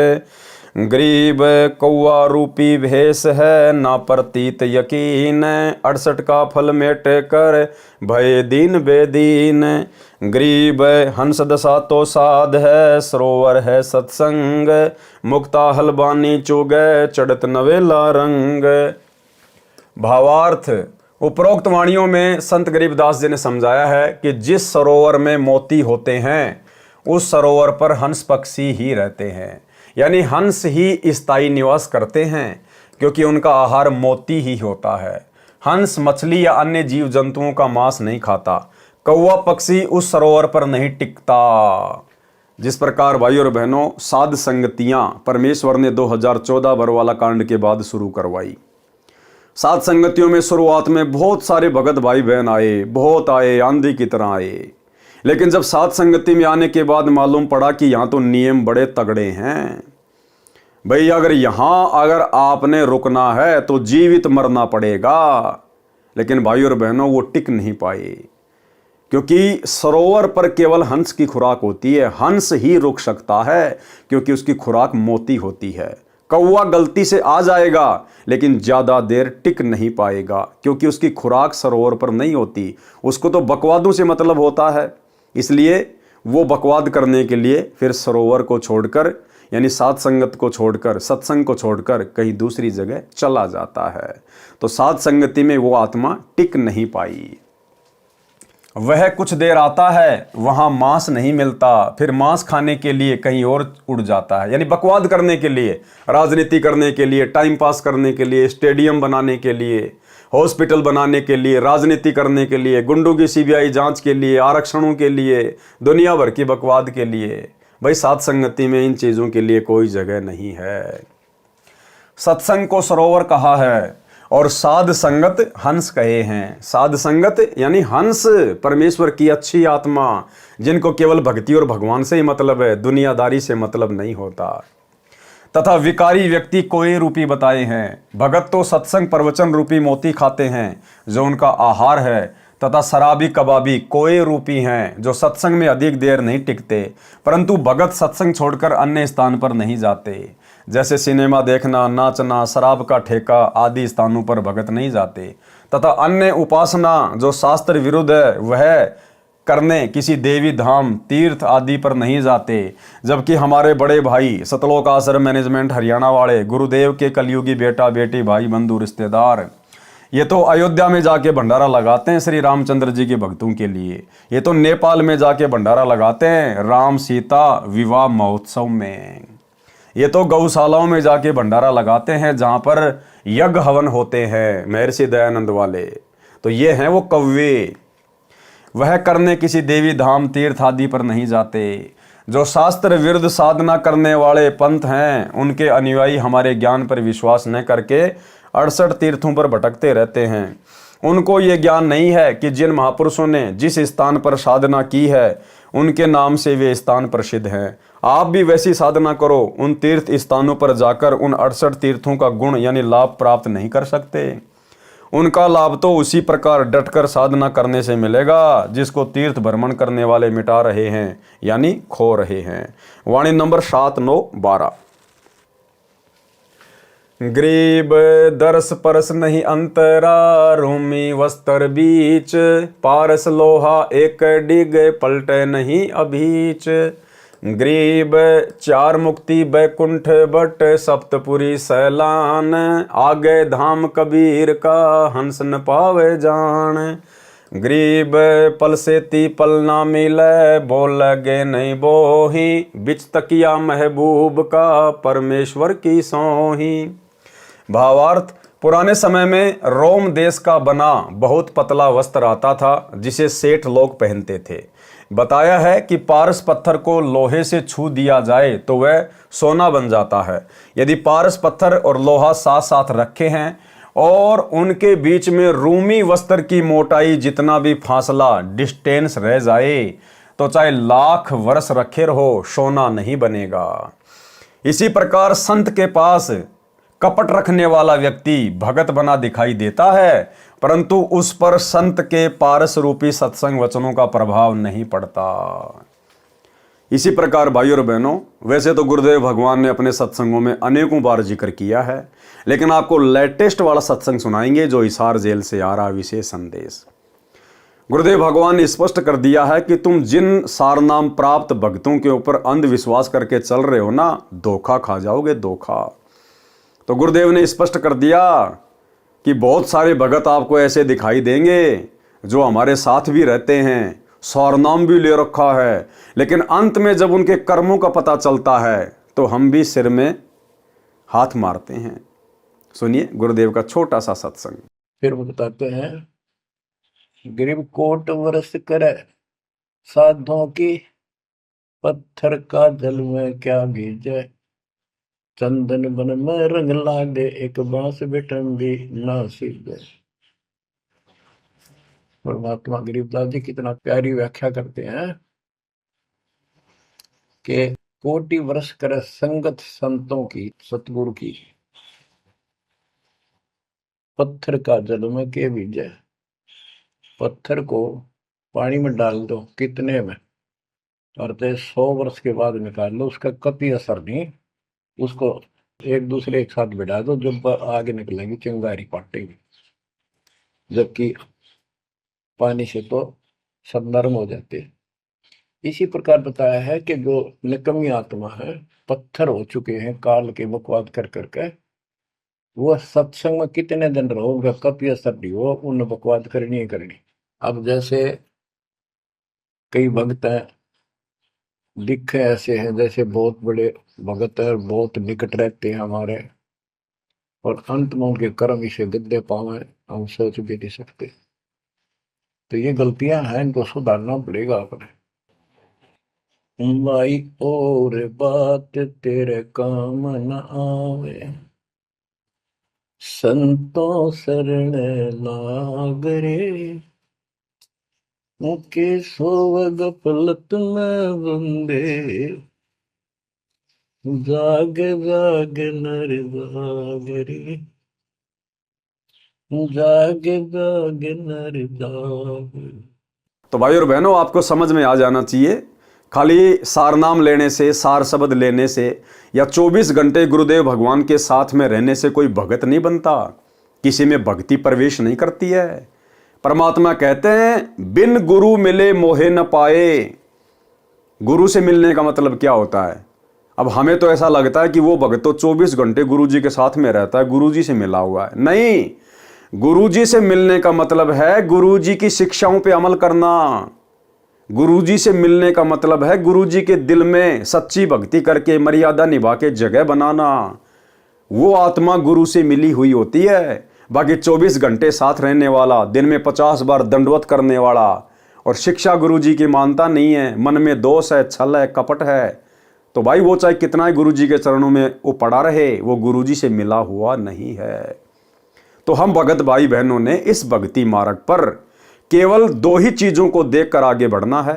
गरीब कौआ रूपी भेष है ना प्रतीत यकीन, 68 का फल मेट कर भय दीन बेदीन। गरीब हंस दशा तो साध है, सरोवर है सत्संग, मुक्ता हलबानी चुगे चढ़त नवेला रंग। भावार्थ, उपरोक्त वाणियों में संत गरीबदास जी ने समझाया है कि जिस सरोवर में मोती होते हैं उस सरोवर पर हंस पक्षी ही रहते हैं, यानी हंस ही स्थायी निवास करते हैं, क्योंकि उनका आहार मोती ही होता है। हंस मछली या अन्य जीव जंतुओं का मांस नहीं खाता। कौवा पक्षी उस सरोवर पर नहीं टिकता। जिस प्रकार भाई और बहनों साध संगतियां परमेश्वर ने 2014 बरवाला कांड के बाद शुरू करवाई। साध संगतियों में शुरुआत में बहुत सारे भगत भाई बहन आए, बहुत आए, आंधी की तरह आए। लेकिन जब साध संगति में आने के बाद मालूम पड़ा कि यहाँ तो नियम बड़े तगड़े हैं भाई। अगर आपने रुकना है तो जीवित मरना पड़ेगा। लेकिन भाई और बहनों वो टिक नहीं पाए, क्योंकि सरोवर पर केवल हंस की खुराक होती है। हंस ही रुक सकता है क्योंकि उसकी खुराक मोती होती है। कौवा गलती से आ जाएगा लेकिन ज़्यादा देर टिक नहीं पाएगा, क्योंकि उसकी खुराक सरोवर पर नहीं होती। उसको तो बकवादों से मतलब होता है, इसलिए वो बकवाद करने के लिए फिर सरोवर को छोड़कर यानी साध संगत को छोड़कर, सत्संग को छोड़कर कहीं दूसरी जगह चला जाता है। तो साध संगति में वो आत्मा टिक नहीं पाई। वह कुछ देर आता है, वहाँ मांस नहीं मिलता, फिर मांस खाने के लिए कहीं और उड़ जाता है, यानी बकवाद करने के लिए, राजनीति करने के लिए, टाइम पास करने के लिए, स्टेडियम बनाने के लिए, हॉस्पिटल बनाने के लिए, राजनीति करने के लिए, गुंडों की सीबीआई जांच के लिए, आरक्षणों के लिए, दुनिया भर की बकवाद के लिए। भाई साध संगति में इन चीज़ों के लिए कोई जगह नहीं है। सत्संग को सरोवर कहा है और साध संगत हंस कहे हैं। साध संगत यानी हंस, परमेश्वर की अच्छी आत्मा, जिनको केवल भक्ति और भगवान से ही मतलब है, दुनियादारी से मतलब नहीं होता। तथा विकारी व्यक्ति कोई रूपी बताए हैं। भगत तो सत्संग प्रवचन रूपी मोती खाते हैं जो उनका आहार है, तथा शराबी कबाबी कोई रूपी हैं जो सत्संग में अधिक देर नहीं टिकते। परंतु भगत सत्संग छोड़कर अन्य स्थान पर नहीं जाते। जैसे सिनेमा देखना, नाचना, शराब का ठेका आदि स्थानों पर भगत नहीं जाते। तथा अन्य उपासना जो शास्त्र विरुद्ध है वह करने किसी देवी धाम, तीर्थ आदि पर नहीं जाते। जबकि हमारे बड़े भाई सतलोक आश्रम मैनेजमेंट हरियाणा वाले गुरुदेव के कलयुगी बेटा बेटी, भाई बंधु रिश्तेदार ये तो अयोध्या में जाके भंडारा लगाते हैं श्री रामचंद्र जी के भक्तों के लिए, ये तो नेपाल में जाके भंडारा लगाते हैं राम सीता विवाह महोत्सव में, ये तो गौशालाओं में जाके भंडारा लगाते हैं जहाँ पर यज्ञ हवन होते हैं महर्षि दयानंद वाले। तो ये हैं वो कव्वे, वह करने किसी देवी धाम तीर्थ आदि पर नहीं जाते। जो शास्त्र विरुद्ध साधना करने वाले पंथ हैं उनके अनुयायी हमारे ज्ञान पर विश्वास न करके 68 तीर्थों पर भटकते रहते हैं। उनको ये ज्ञान नहीं है कि जिन महापुरुषों ने जिस स्थान पर साधना की है उनके नाम से वे स्थान प्रसिद्ध हैं। आप भी वैसी साधना करो, उन तीर्थ स्थानों पर जाकर उन 68 तीर्थों का गुण यानी लाभ प्राप्त नहीं कर सकते। उनका लाभ तो उसी प्रकार डटकर साधना करने से मिलेगा जिसको तीर्थ भ्रमण करने वाले मिटा रहे हैं यानी खो रहे हैं। वाणी नंबर 7, 9, 12। गरीब दरस परस नहीं अंतरा, रूमी वस्त्र बीच, पारस लोहा एक डिग पलटे नहीं अभीच। गरीब चार मुक्ति बैकुंठ बट सप्तपुरी सैलान, आगे धाम कबीर का हंस न पावे जान। गरीब पल से ती पल ना मिले, बोल लगे नहीं बोही, बिच तकिया महबूब का परमेश्वर की सोही। भावार्थ, पुराने समय में रोम देश का बना बहुत पतला वस्त्र आता था जिसे सेठ लोग पहनते थे। बताया है कि पारस पत्थर को लोहे से छू दिया जाए तो वह सोना बन जाता है। यदि पारस पत्थर और लोहा साथ साथ रखे हैं और उनके बीच में रूमी वस्त्र की मोटाई जितना भी फासला डिस्टेंस रह जाए तो चाहे लाख वर्ष रखे रहो, सोना नहीं बनेगा। इसी प्रकार संत के पास कपट रखने वाला व्यक्ति भगत बना दिखाई देता है, परंतु उस पर संत के पारस रूपी सत्संग वचनों का प्रभाव नहीं पड़ता। इसी प्रकार भाइयों और बहनों, वैसे तो गुरुदेव भगवान ने अपने सत्संगों में अनेकों बार जिक्र किया है, लेकिन आपको लेटेस्ट वाला सत्संग सुनाएंगे जो हिसार जेल से आ रहा विशेष संदेश। गुरुदेव भगवान ने स्पष्ट कर दिया है कि तुम जिन सारनाम प्राप्त भक्तों के ऊपर अंधविश्वास करके चल रहे हो ना, धोखा खा जाओगे, धोखा। तो गुरुदेव ने स्पष्ट कर दिया कि बहुत सारे भगत आपको ऐसे दिखाई देंगे जो हमारे साथ भी रहते हैं, सारनाम भी ले रखा है, लेकिन अंत में जब उनके कर्मों का पता चलता है तो हम भी सिर में हाथ मारते हैं। सुनिए गुरुदेव का छोटा सा सत्संग। फिर वो बताते हैं, गरीब कोट वर्ष करे साधों की, पत्थर का जल में क्या भीजे। चंदन बन में रंग लागे, एक बांस बिठन भी ना सीधे। परमात्मा गरीबदास जी कितना प्यारी व्याख्या करते हैं कि कोटि वर्ष करे संगत संतों की, सतगुरु की, पत्थर का जल में के भीजे। पत्थर को पानी में डाल दो कितने में, और 100 वर्ष के बाद निकाल लो, उसका कभी असर नहीं। उसको एक दूसरे एक साथ बिठा दो, जब आगे निकलेंगी चिंगारी पाटेगी, जबकि पानी से तो सब नरम हो जाते हैं। इसी प्रकार बताया है कि जो निकम्मी आत्मा है, पत्थर हो चुके हैं काल के बकवाद कर करके, वो सत्संग में कितने दिन रहोगे कभी असर नहीं हो, उन बकवाद करनी ही करनी। अब जैसे कई भक्त हैं, लिखे ऐसे हैं जैसे बहुत बड़े भगत है, बहुत निकट रहते हैं हमारे, और अंत में उनके कर्म इसे गद्दे पावे, हम सोच भी नहीं सकते। तो ये गलतियां हैं, इनको सुधारना पड़ेगा अपने। भाई और बात तेरे काम न आवे, संतों शरण लाग रे। मुके सोवग पलत में बंदे, जाग जाग नर जाग रे, जाग जाग नर जाग। तो भाई और बहनों, आपको समझ में आ जाना चाहिए, खाली सार नाम लेने से, सार शब्द लेने से या 24 घंटे गुरुदेव भगवान के साथ में रहने से कोई भगत नहीं बनता, किसी में भक्ति प्रवेश नहीं करती है। परमात्मा कहते हैं बिन गुरु मिले मोहे न पाए। गुरु से मिलने का मतलब क्या होता है? अब हमें तो ऐसा लगता है कि वो भगत तो 24 घंटे गुरु जी के साथ में रहता है, गुरु जी से मिला हुआ है। नहीं, गुरुजी से मिलने का मतलब है गुरुजी की शिक्षाओं पे अमल करना। गुरुजी से मिलने का मतलब है गुरुजी के दिल में सच्ची भक्ति करके मर्यादा निभा के जगह बनाना। वो आत्मा गुरु से मिली हुई होती है। बाकी 24 घंटे साथ रहने वाला, दिन में 50 बार दंडवत करने वाला और शिक्षा गुरुजी की मानता नहीं है, मन में दोष है, छल है, कपट है, तो भाई वो चाहे कितना ही गुरुजी के चरणों में वो पड़ा रहे, वो गुरुजी से मिला हुआ नहीं है। तो हम भगत भाई बहनों ने इस भक्ति मार्ग पर केवल 2 ही चीज़ों को देखकर आगे बढ़ना है।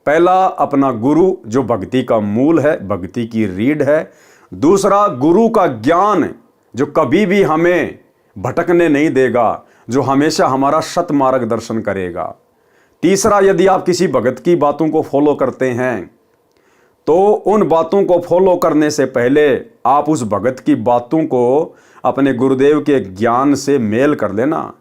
पहला, अपना गुरु जो भक्ति का मूल है, भक्ति की रीढ़ है। दूसरा, गुरु का ज्ञान जो कभी भी हमें भटकने नहीं देगा, जो हमेशा हमारा सत मार्गदर्शन करेगा। तीसरा, यदि आप किसी भगत की बातों को फॉलो करते हैं तो उन बातों को फॉलो करने से पहले आप उस भगत की बातों को अपने गुरुदेव के ज्ञान से मेल कर लेना।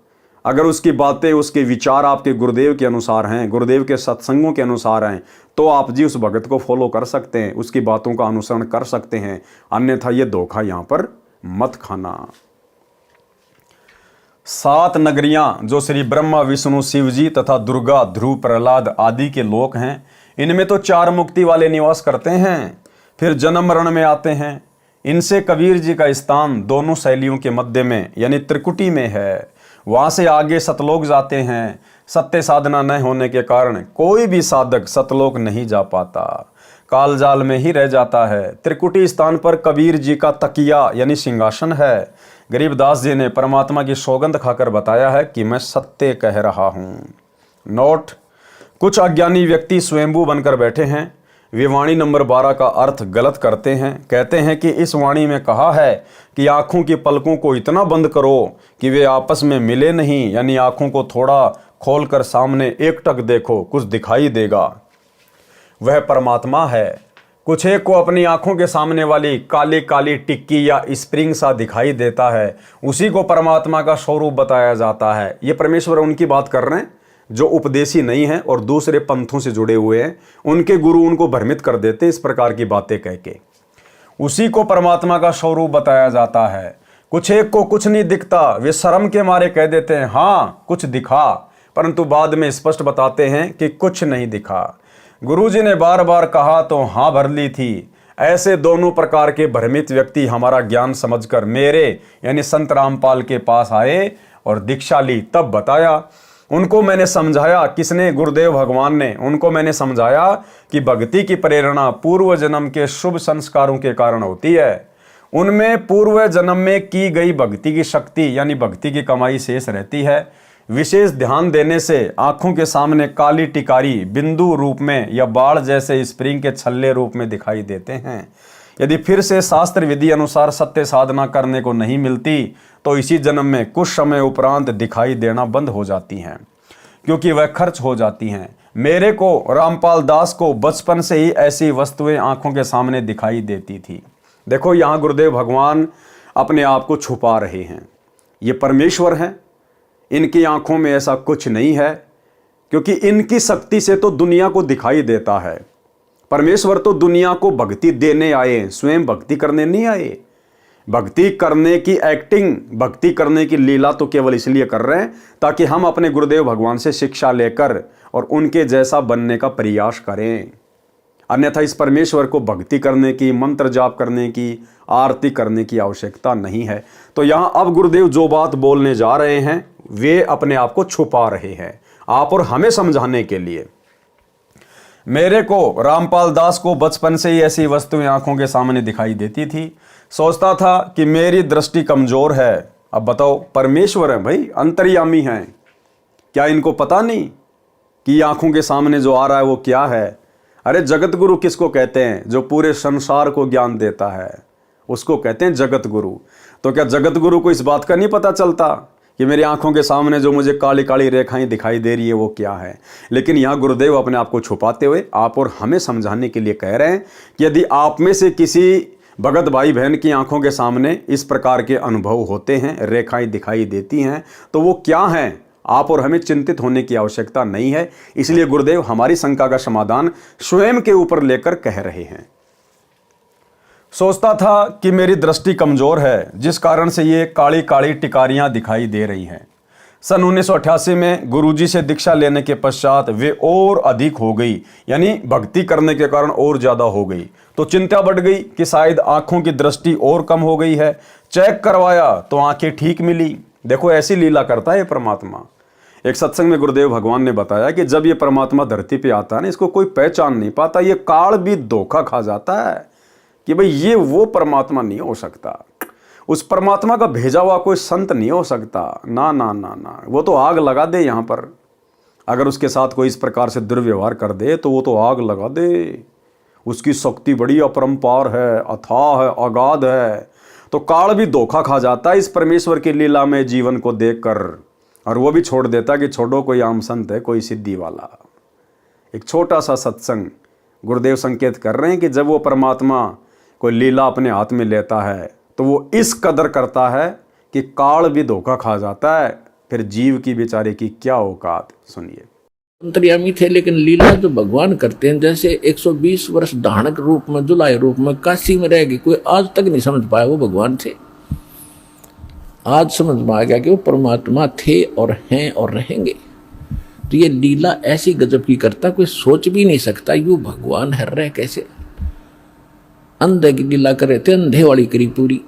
अगर उसकी बातें, उसके विचार आपके गुरुदेव के अनुसार हैं, गुरुदेव के सत्संगों के अनुसार हैं, तो आप जी उस भगत को फॉलो कर सकते हैं, उसकी बातों का अनुसरण कर सकते हैं। अन्यथा ये धोखा यहाँ पर मत खाना। 7 नगरियां जो श्री ब्रह्मा, विष्णु, शिव जी तथा दुर्गा, ध्रुव, प्रहलाद आदि के लोक हैं, इनमें तो 4 मुक्ति वाले निवास करते हैं, फिर जन्म मरण में आते हैं। इनसे कबीर जी का स्थान दोनों शैलियों के मध्य में यानी त्रिकुटी में है। वहाँ से आगे सतलोक जाते हैं। सत्य साधना न होने के कारण कोई भी साधक सतलोक नहीं जा पाता, कालजाल में ही रह जाता है। त्रिकुटी स्थान पर कबीर जी का तकिया यानी सिंहासन है। गरीबदास जी ने परमात्मा की सौगंध खाकर बताया है कि मैं सत्य कह रहा हूँ। नोट, कुछ अज्ञानी व्यक्ति स्वयंभू बनकर बैठे हैं। वे वाणी नंबर 12 का अर्थ गलत करते हैं। कहते हैं कि इस वाणी में कहा है कि आँखों की पलकों को इतना बंद करो कि वे आपस में मिले नहीं, यानी आँखों को थोड़ा खोलकर सामने एकटक देखो, कुछ दिखाई देगा। वह परमात्मा है। कुछ एक को अपनी आंखों के सामने वाली काली काली टिक्की या स्प्रिंग सा दिखाई देता है, उसी को परमात्मा का स्वरूप बताया जाता है। ये परमेश्वर उनकी बात कर रहे हैं जो उपदेशी नहीं है और दूसरे पंथों से जुड़े हुए हैं। उनके गुरु उनको भ्रमित कर देते इस प्रकार की बातें कह के। उसी को परमात्मा का स्वरूप बताया जाता है। कुछ एक को कुछ नहीं दिखता, वे शर्म के मारे कह देते हैं हाँ कुछ दिखा, परंतु बाद में स्पष्ट बताते हैं कि कुछ नहीं दिखा। गुरुजी ने बार बार कहा तो हाँ भर ली थी। ऐसे दोनों प्रकार के भ्रमित व्यक्ति हमारा ज्ञान समझकर मेरे यानी संत रामपाल के पास आए और दीक्षा ली। तब बताया, उनको मैंने समझाया। किसने? गुरुदेव भगवान ने। उनको मैंने समझाया कि भक्ति की प्रेरणा पूर्व जन्म के शुभ संस्कारों के कारण होती है। उनमें पूर्व जन्म में की गई भक्ति की शक्ति यानी भक्ति की कमाई शेष रहती है। विशेष ध्यान देने से आंखों के सामने काली टिकारी बिंदु रूप में या बाढ़ जैसे स्प्रिंग के छल्ले रूप में दिखाई देते हैं। यदि फिर से शास्त्र विधि अनुसार सत्य साधना करने को नहीं मिलती तो इसी जन्म में कुछ समय उपरांत दिखाई देना बंद हो जाती हैं, क्योंकि वह खर्च हो जाती हैं। मेरे को रामपाल दास को बचपन से ही ऐसी वस्तुएं आंखों के सामने दिखाई देती थी। देखो, यहाँ गुरुदेव भगवान अपने आप को छुपा रहे हैं। ये परमेश्वर हैं, इनकी आंखों में ऐसा कुछ नहीं है, क्योंकि इनकी शक्ति से तो दुनिया को दिखाई देता है। परमेश्वर तो दुनिया को भक्ति देने आए, स्वयं भक्ति करने नहीं आए। भक्ति करने की एक्टिंग, भक्ति करने की लीला तो केवल इसलिए कर रहे हैं ताकि हम अपने गुरुदेव भगवान से शिक्षा लेकर और उनके जैसा बनने का प्रयास करें। अन्यथा इस परमेश्वर को भक्ति करने की, मंत्र जाप करने की, आरती करने की आवश्यकता नहीं है। तो यहाँ अब गुरुदेव जो बात बोलने जा रहे हैं वे अपने आप को छुपा रहे हैं आप और हमें समझाने के लिए। मेरे को रामपाल दास को बचपन से ही ऐसी वस्तुएं आंखों के सामने दिखाई देती थी। सोचता था कि मेरी दृष्टि कमजोर है। अब बताओ, परमेश्वर है भाई, अंतर्यामी हैं, क्या इनको पता नहीं कि आंखों के सामने जो आ रहा है वो क्या है? अरे जगत गुरु किसको कहते हैं? जो पूरे संसार को ज्ञान देता है उसको कहते हैं जगत गुरु। तो क्या जगत गुरु को इस बात का नहीं पता चलता कि मेरी आंखों के सामने जो मुझे काली काली रेखाएं दिखाई दे रही है वो क्या है? लेकिन यहाँ गुरुदेव अपने आप को छुपाते हुए आप और हमें समझाने के लिए कह रहे हैं कि यदि आप में से किसी भगत भाई बहन की आंखों के सामने इस प्रकार के अनुभव होते हैं, रेखाएं दिखाई देती हैं, तो वो क्या हैं? आप और हमें चिंतित होने की आवश्यकता नहीं है। इसलिए गुरुदेव हमारी शंका का समाधान स्वयं के ऊपर लेकर कह रहे हैं। सोचता था कि मेरी दृष्टि कमज़ोर है, जिस कारण से ये काली काली टिकारियाँ दिखाई दे रही हैं। सन 1988 में गुरुजी से दीक्षा लेने के पश्चात वे और अधिक हो गई, यानी भक्ति करने के कारण और ज़्यादा हो गई। तो चिंता बढ़ गई कि शायद आँखों की दृष्टि और कम हो गई है। चेक करवाया तो आँखें ठीक मिली। देखो ऐसी लीला करता है ये परमात्मा। एक सत्संग में गुरुदेव भगवान ने बताया कि जब ये परमात्मा धरती पे आता है ना, इसको कोई पहचान नहीं पाता। ये काल भी धोखा खा जाता है कि भाई ये वो परमात्मा नहीं हो सकता, उस परमात्मा का भेजा हुआ कोई संत नहीं हो सकता। ना ना ना ना, वो तो आग लगा दे यहाँ पर। अगर उसके साथ कोई इस प्रकार से दुर्व्यवहार कर दे तो वो तो आग लगा दे। उसकी शक्ति बड़ी अपरंपार है, अथाह है, अगाध है। तो काल भी धोखा खा जाता है इस परमेश्वर की लीला में जीवन को देखकर, और वो भी छोड़ देता कि छोड़ो कोई आम संत है, कोई सिद्धि वाला। एक छोटा सा सत्संग गुरुदेव संकेत कर रहे हैं कि जब वो परमात्मा कोई लीला अपने हाथ में लेता है तो वो इस कदर करता है कि काल भी धोखा खा जाता है। फिर जीव की बेचारे की क्या औकात, सुनिए। अंतर्यामी थे, लेकिन लीला जो भगवान करते हैं, जैसे 120 वर्ष धानक रूप में, जुलाई रूप में काशी में रह गए, कोई आज तक नहीं समझ पाया वो भगवान थे। आज समझ में आ गया कि वो परमात्मा थे और हैं और रहेंगे। तो ये लीला ऐसी गजब की करता, कोई सोच भी नहीं सकता यूं भगवान है रह कैसे। अंधे की लीला करे थे, अंधे वाली करी पूरी।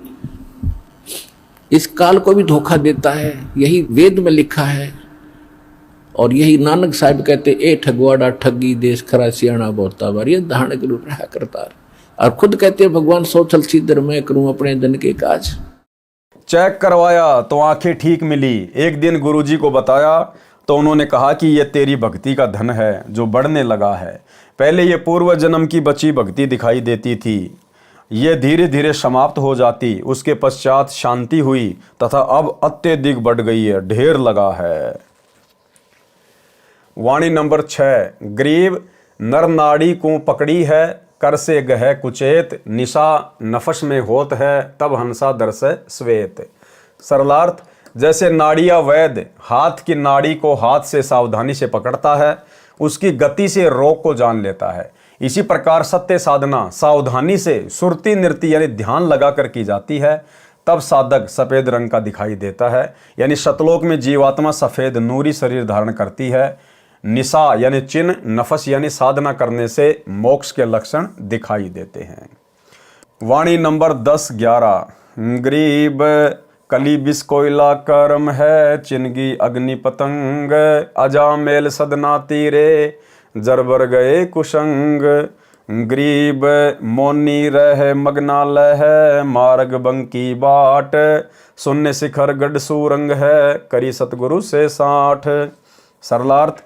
इस काल को भी धोखा देता है, यही वेद में लिखा है। और यही नानक साहब कहते, ए ठगवाड़ा ठगी देश खरा सियाणा बोलता बार, ये धारण के रूप रहा करता। और खुद कहते भगवान सोचल सीधर मैं करूं अपने जन के काज। चेक करवाया तो आंखें ठीक मिली। एक दिन गुरुजी को बताया तो उन्होंने कहा कि ये तेरी भक्ति का धन है जो बढ़ने लगा है। पहले ये पूर्व जन्म की बची भक्ति दिखाई देती थी, ये धीरे धीरे समाप्त हो जाती, उसके पश्चात शांति हुई तथा अब अत्यधिक बढ़ गई है, ढेर लगा है। वाणी नंबर 6। गरीब नर नाड़ी को पकड़ी है, कर से गह कुचेत, निशा नफस में होत है, तब हंसा दरस श्वेत। सरलार्थ, जैसे नाड़िया वैद्य हाथ की नाड़ी को हाथ से सावधानी से पकड़ता है, उसकी गति से रोग को जान लेता है, इसी प्रकार सत्य साधना सावधानी से सुरती नृत्य यानी ध्यान लगाकर की जाती है, तब साधक सफ़ेद रंग का दिखाई देता है। यानी शतलोक में जीवात्मा सफ़ेद नूरी शरीर धारण करती है। निशा यानी चिन्ह, नफस यानी साधना करने से मोक्ष के लक्षण दिखाई देते हैं। वाणी नंबर 10-11। गरीब कली बिस कोयला कर्म है, चिनगी अग्नि पतंग, अजामेल सदना तीरे, जरबर गए कुशंग। गरीब मोनी रह मगना लह, मार्ग बंकी बाट, शून्य शिखर गढ़ सूरंग है, करी सतगुरु से साठ। सरलार्थ,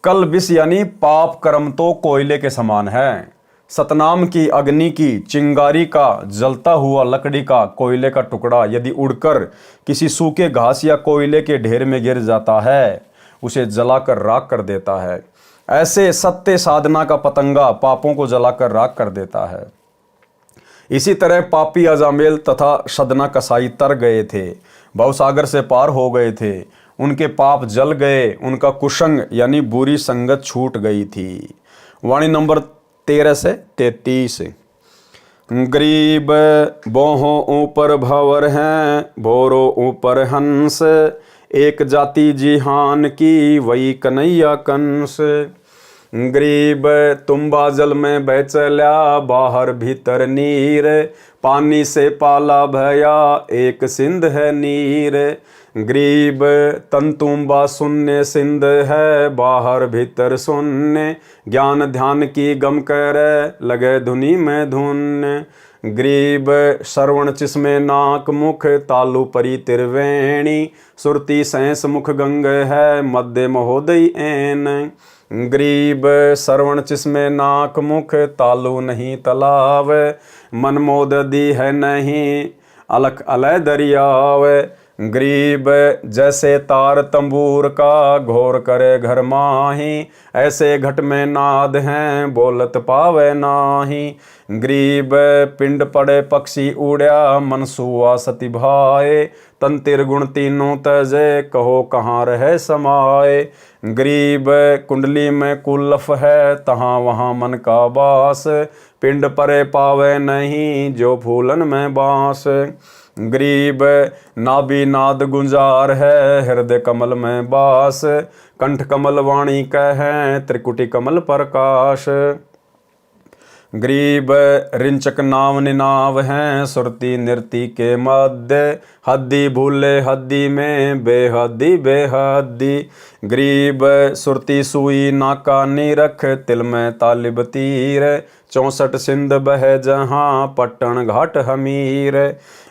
कल बिस यानी पाप कर्म तो कोयले के समान है। सतनाम की अग्नि की चिंगारी का जलता हुआ लकड़ी का कोयले का टुकड़ा यदि उड़कर किसी सूखे घास या कोयले के ढेर में गिर जाता है, उसे जलाकर राख कर देता है। ऐसे सत्य साधना का पतंगा पापों को जलाकर राख कर देता है। इसी तरह पापी अजामेल तथा सदना कसाई तर गए थे, भवसागर से पार हो गए थे, उनके पाप जल गए, उनका कुशंग यानी बुरी संगत छूट गई थी। वाणी नंबर 13 से 33। गरीब बोहों ऊपर भंवर हैं, भोरो ऊपर हंस, एक जाति जिहान की वही कन्हैया कंस। गरीब तुम्बा जल में बह चल्या, बाहर भीतर नीर, पानी से पाला भया, एक सिंध है नीर। गरीब तंतुम्बा शून्य सिंध है, बाहर भीतर शून्य, ज्ञान ध्यान की गम कर लगे धुनी में धुन। गरीब श्रवण चिस्मे नाक मुख, तालु परी त्रिवेणी, सुरती सैंस मुख गंग है, मध्य महोदय एन। गरीब श्रवण चिस्मे नाक मुख, तालु नहीं तालाब, मन मोद दी है नहीं, अलख अलय दरियाव। गरीब जैसे तार तंबूर का घोर करे घर माही, ऐसे घट में नाद हैं बोलत पावे नाही। गरीब पिंड पड़े पक्षी उड़या, मनसुआ सती भाए, तन तिरगुण तीनों तजे कहो कहाँ रहे समाए। गरीब कुंडली में कुलफ है, तहाँ वहाँ मन का बास, पिंड परे पावे नहीं जो फूलन में बांस। गरीब नाभि नाद गुंजार है, हृदय कमल में बास, कंठ कमल वाणी कहे त्रिकुटी कमल प्रकाश। गरीब रिंचक नाव निनाव हैं, सुरती नृति के मध्य, हद्दी भूले हद्दी में बेहद्दी बेहद्दी। गरीब सुरती सुई नाका नीरख, तिल में तालिब तीर, 64 सिंध बह जहाँ पट्टन घाट हमीर।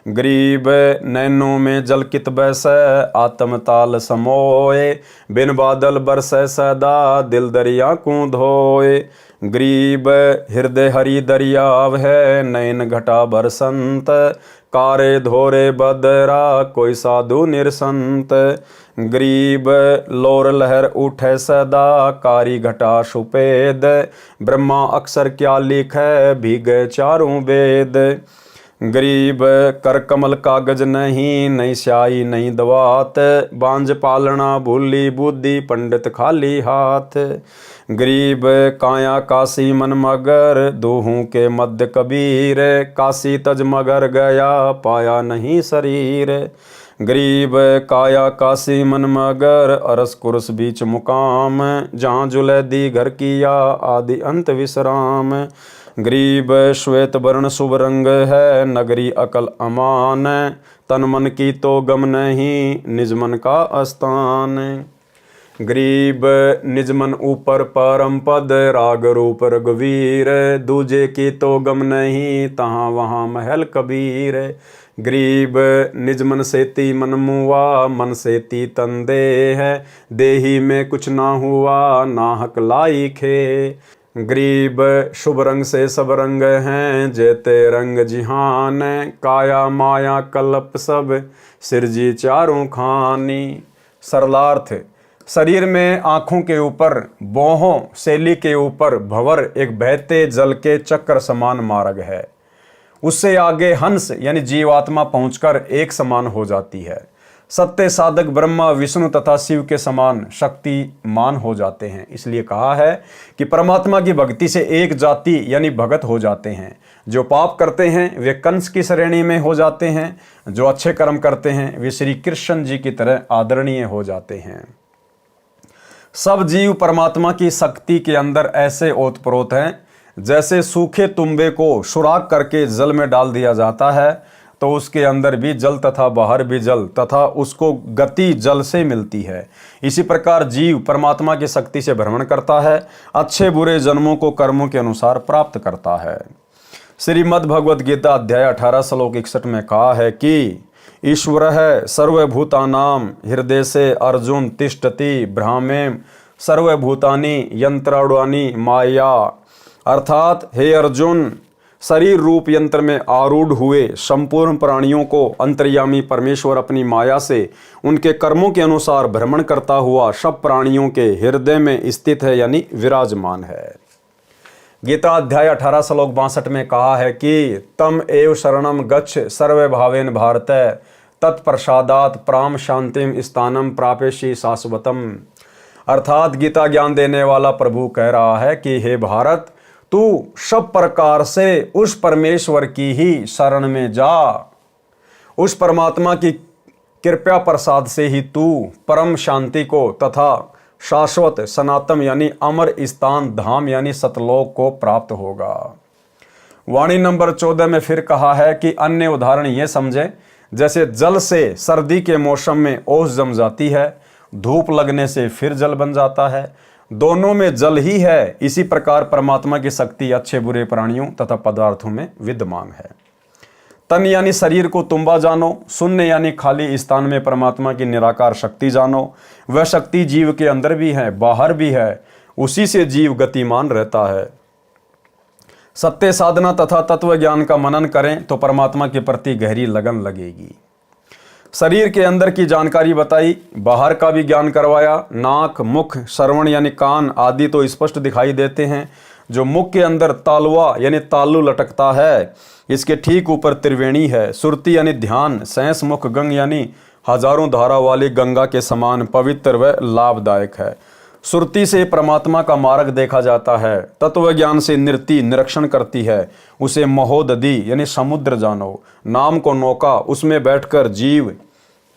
गरीब नैनों में जल कित बैसै, आत्म ताल समोए, बिन बादल बरसै सदा दिल दरिया को धोए। गरीब हृदय हरि दरियाव है, नयन घटा बरसंत, कारे धोरे बदरा कोई साधु निरसंत। गरीब लोर लहर उठे सदा, कारी घटा सुपेद, ब्रह्मा अक्षर क्या लिखे भीगे चारों वेद। गरीब कर कमल कागज नहीं, नहीं स्याही नहीं दवात, बांझ पालना भूली बुद्धि पंडित खाली हाथ। गरीब काया काशी मन मगर, दोहों के मध्य कबीर, काशी तज मगर गया पाया नहीं शरीर। गरीब काया काशी मन मगर, अरस कुरस बीच मुकाम, जहाँ जुलैदी घर किया आदि अंत विश्राम। गरीब श्वेत वर्ण शुभ रंग है, नगरी अकल अमान, तन मन की तो गम नहीं निज मन का स्थान। गरीब निज मन ऊपर परम पद, राग रूप रघुवीर, दूजे की तो गम नहीं तहाँ वहाँ महल कबीर। गरीब निज मन सेती मन मुआ, मन सेती तन दे है, देही में कुछ ना हुआ नाहक लाई खे। गरीब शुभ रंग से सब रंग हैं, जेते रंग जिहान, काया माया कल्प सब सिरजी चारों खानी। सरलार्थ, शरीर में आँखों के ऊपर बोहों शैली के ऊपर भंवर एक बहते जल के चक्र समान मार्ग है, उससे आगे हंस यानी जीवात्मा पहुंचकर एक समान हो जाती है। सत्य साधक ब्रह्मा विष्णु तथा शिव के समान शक्तिमान हो जाते हैं। इसलिए कहा है कि परमात्मा की भक्ति से एक जाति यानी भगत हो जाते हैं। जो पाप करते हैं वे कंस की श्रेणी में हो जाते हैं, जो अच्छे कर्म करते हैं वे श्री कृष्ण जी की तरह आदरणीय हो जाते हैं। सब जीव परमात्मा की शक्ति के अंदर ऐसे ओतप्रोत हैं जैसे सूखे तुम्बे को सुराख करके जल में डाल दिया जाता है तो उसके अंदर भी जल तथा बाहर भी जल तथा उसको गति जल से मिलती है। इसी प्रकार जीव परमात्मा की शक्ति से भ्रमण करता है, अच्छे बुरे जन्मों को कर्मों के अनुसार प्राप्त करता है। श्रीमद् भगवद गीता अध्याय 18 श्लोक 61 में कहा है कि ईश्वर है सर्वभूतानाम हृदय से अर्जुन तिष्ठति ब्राह्मेम सर्वभूतानि यंत्राणि माया। अर्थात हे अर्जुन, शरीर रूप यंत्र में आरूढ़ हुए संपूर्ण प्राणियों को अंतर्यामी परमेश्वर अपनी माया से उनके कर्मों के अनुसार भ्रमण करता हुआ सब प्राणियों के हृदय में स्थित है यानी विराजमान है। गीता अध्याय 18 श्लोक 62 में कहा है कि तम एव शरणम गच्छ सर्वभावेन भारत तत्प्रसादात प्राम शांतिम स्थानम प्रापेशी शाश्वतम। अर्थात गीता ज्ञान देने वाला प्रभु कह रहा है कि हे भारत, तू सब प्रकार से उस परमेश्वर की ही शरण में जा। उस परमात्मा की कृपा प्रसाद से ही तू परम शांति को तथा शाश्वत सनातन यानी अमर स्थान धाम यानी सतलोक को प्राप्त होगा। वाणी नंबर 14 में फिर कहा है कि अन्य उदाहरण ये समझे जैसे जल से सर्दी के मौसम में ओस जम जाती है, धूप लगने से फिर जल बन जाता है, दोनों में जल ही है। इसी प्रकार परमात्मा की शक्ति अच्छे बुरे प्राणियों तथा पदार्थों में विद्यमान है। तन यानी शरीर को तुम्बा जानो, शून्य यानी खाली स्थान में परमात्मा की निराकार शक्ति जानो। वह शक्ति जीव के अंदर भी है बाहर भी है, उसी से जीव गतिमान रहता है। सत्य साधना तथा तत्व ज्ञान का मनन करें तो परमात्मा के प्रति गहरी लगन लगेगी। शरीर के अंदर की जानकारी बताई, बाहर का भी ज्ञान करवाया। नाक, मुख, श्रवण यानी कान आदि तो स्पष्ट दिखाई देते हैं। जो मुख के अंदर तालुआ यानी तालु लटकता है, इसके ठीक ऊपर त्रिवेणी है। सुरती यानी ध्यान, सैंस मुख गंग यानी हजारों धारा वाली गंगा के समान पवित्र व लाभदायक है। सुरती से परमात्मा का मार्ग देखा जाता है। तत्व ज्ञान से नृति निरीक्षण करती है। उसे महोदधि यानी समुद्र जानो। नाम को नौका, उसमें बैठकर जीव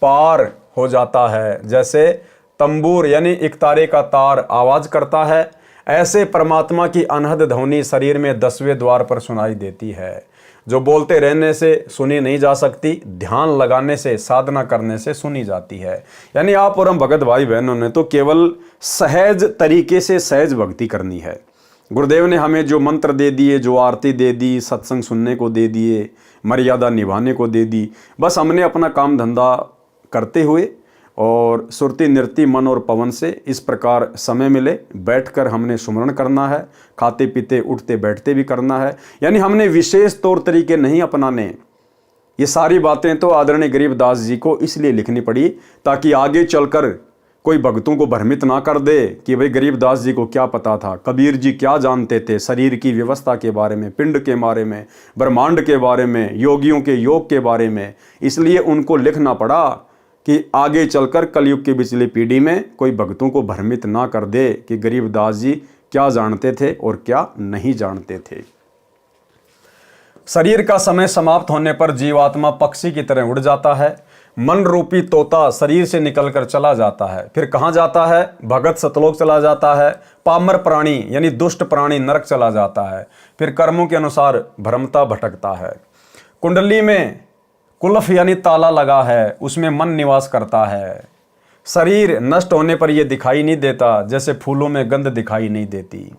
पार हो जाता है। जैसे तंबूर यानी एक तारे का तार आवाज करता है, ऐसे परमात्मा की अनहद ध्वनि शरीर में 10वें द्वार पर सुनाई देती है, जो बोलते रहने से सुनी नहीं जा सकती, ध्यान लगाने से, साधना करने से सुनी जाती है। यानी आप और हम भगत भाई बहनों ने तो केवल सहज तरीके से सहज भक्ति करनी है। गुरुदेव ने हमें जो मंत्र दे दिए, जो आरती दे दी, सत्संग सुनने को दे दिए, मर्यादा निभाने को दे दी, बस हमने अपना काम धंधा करते हुए और सुरती नृत्य मन और पवन से इस प्रकार समय मिले बैठकर हमने सुमरण करना है। खाते पीते उठते बैठते भी करना है। यानी हमने विशेष तौर तरीके नहीं अपनाने। ये सारी बातें तो आदरणीय गरीबदास जी को इसलिए लिखनी पड़ी ताकि आगे चलकर कोई भक्तों को भ्रमित ना कर दे कि भाई गरीबदास जी को क्या पता था, कबीर जी क्या जानते थे शरीर की व्यवस्था के बारे में, पिंड के बारे में, ब्रह्मांड के बारे में, योगियों के योग के बारे में। इसलिए उनको लिखना पड़ा कि आगे चलकर कलयुग की पिछली पीढ़ी में कोई भक्तों को भ्रमित ना कर दे कि गरीबदास जी क्या जानते थे और क्या नहीं जानते थे। शरीर का समय समाप्त होने पर जीवात्मा पक्षी की तरह उड़ जाता है। मन रूपी तोता शरीर से निकलकर चला जाता है। फिर कहाँ जाता है? भगत सतलोक चला जाता है। पामर प्राणी यानी दुष्ट प्राणी नरक चला जाता है। फिर कर्मों के अनुसार भ्रमता भटकता है। कुंडली में कुलफ यानी ताला लगा है, उसमें मन निवास करता है। शरीर नष्ट होने पर यह दिखाई नहीं देता, जैसे फूलों में गंध दिखाई नहीं देती।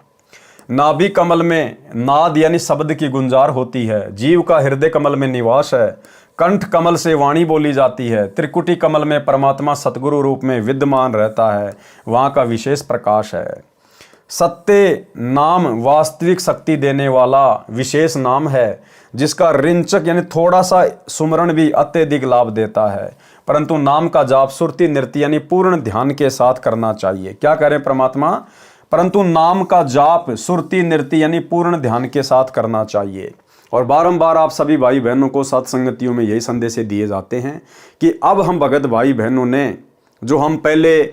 नाभि कमल में नाद यानी शब्द की गुंजार होती है। जीव का हृदय कमल में निवास है। कंठ कमल से वाणी बोली जाती है। त्रिकुटी कमल में परमात्मा सतगुरु रूप में विद्यमान रहता है, वहाँ का विशेष प्रकाश है। सत्य नाम वास्तविक शक्ति देने वाला विशेष नाम है, जिसका रिंचक यानी थोड़ा सा सुमरण भी अत्यधिक लाभ देता है। परंतु नाम का जाप सुरती नृत्य यानी पूर्ण ध्यान के साथ करना चाहिए। क्या करें परमात्मा? परंतु नाम का जाप सुरती नृत्य यानी पूर्ण ध्यान के साथ करना चाहिए। और बारंबार आप सभी भाई बहनों को सत्संगतियों में यही संदेश दिए जाते हैं कि अब हम भगत भाई बहनों ने जो हम पहले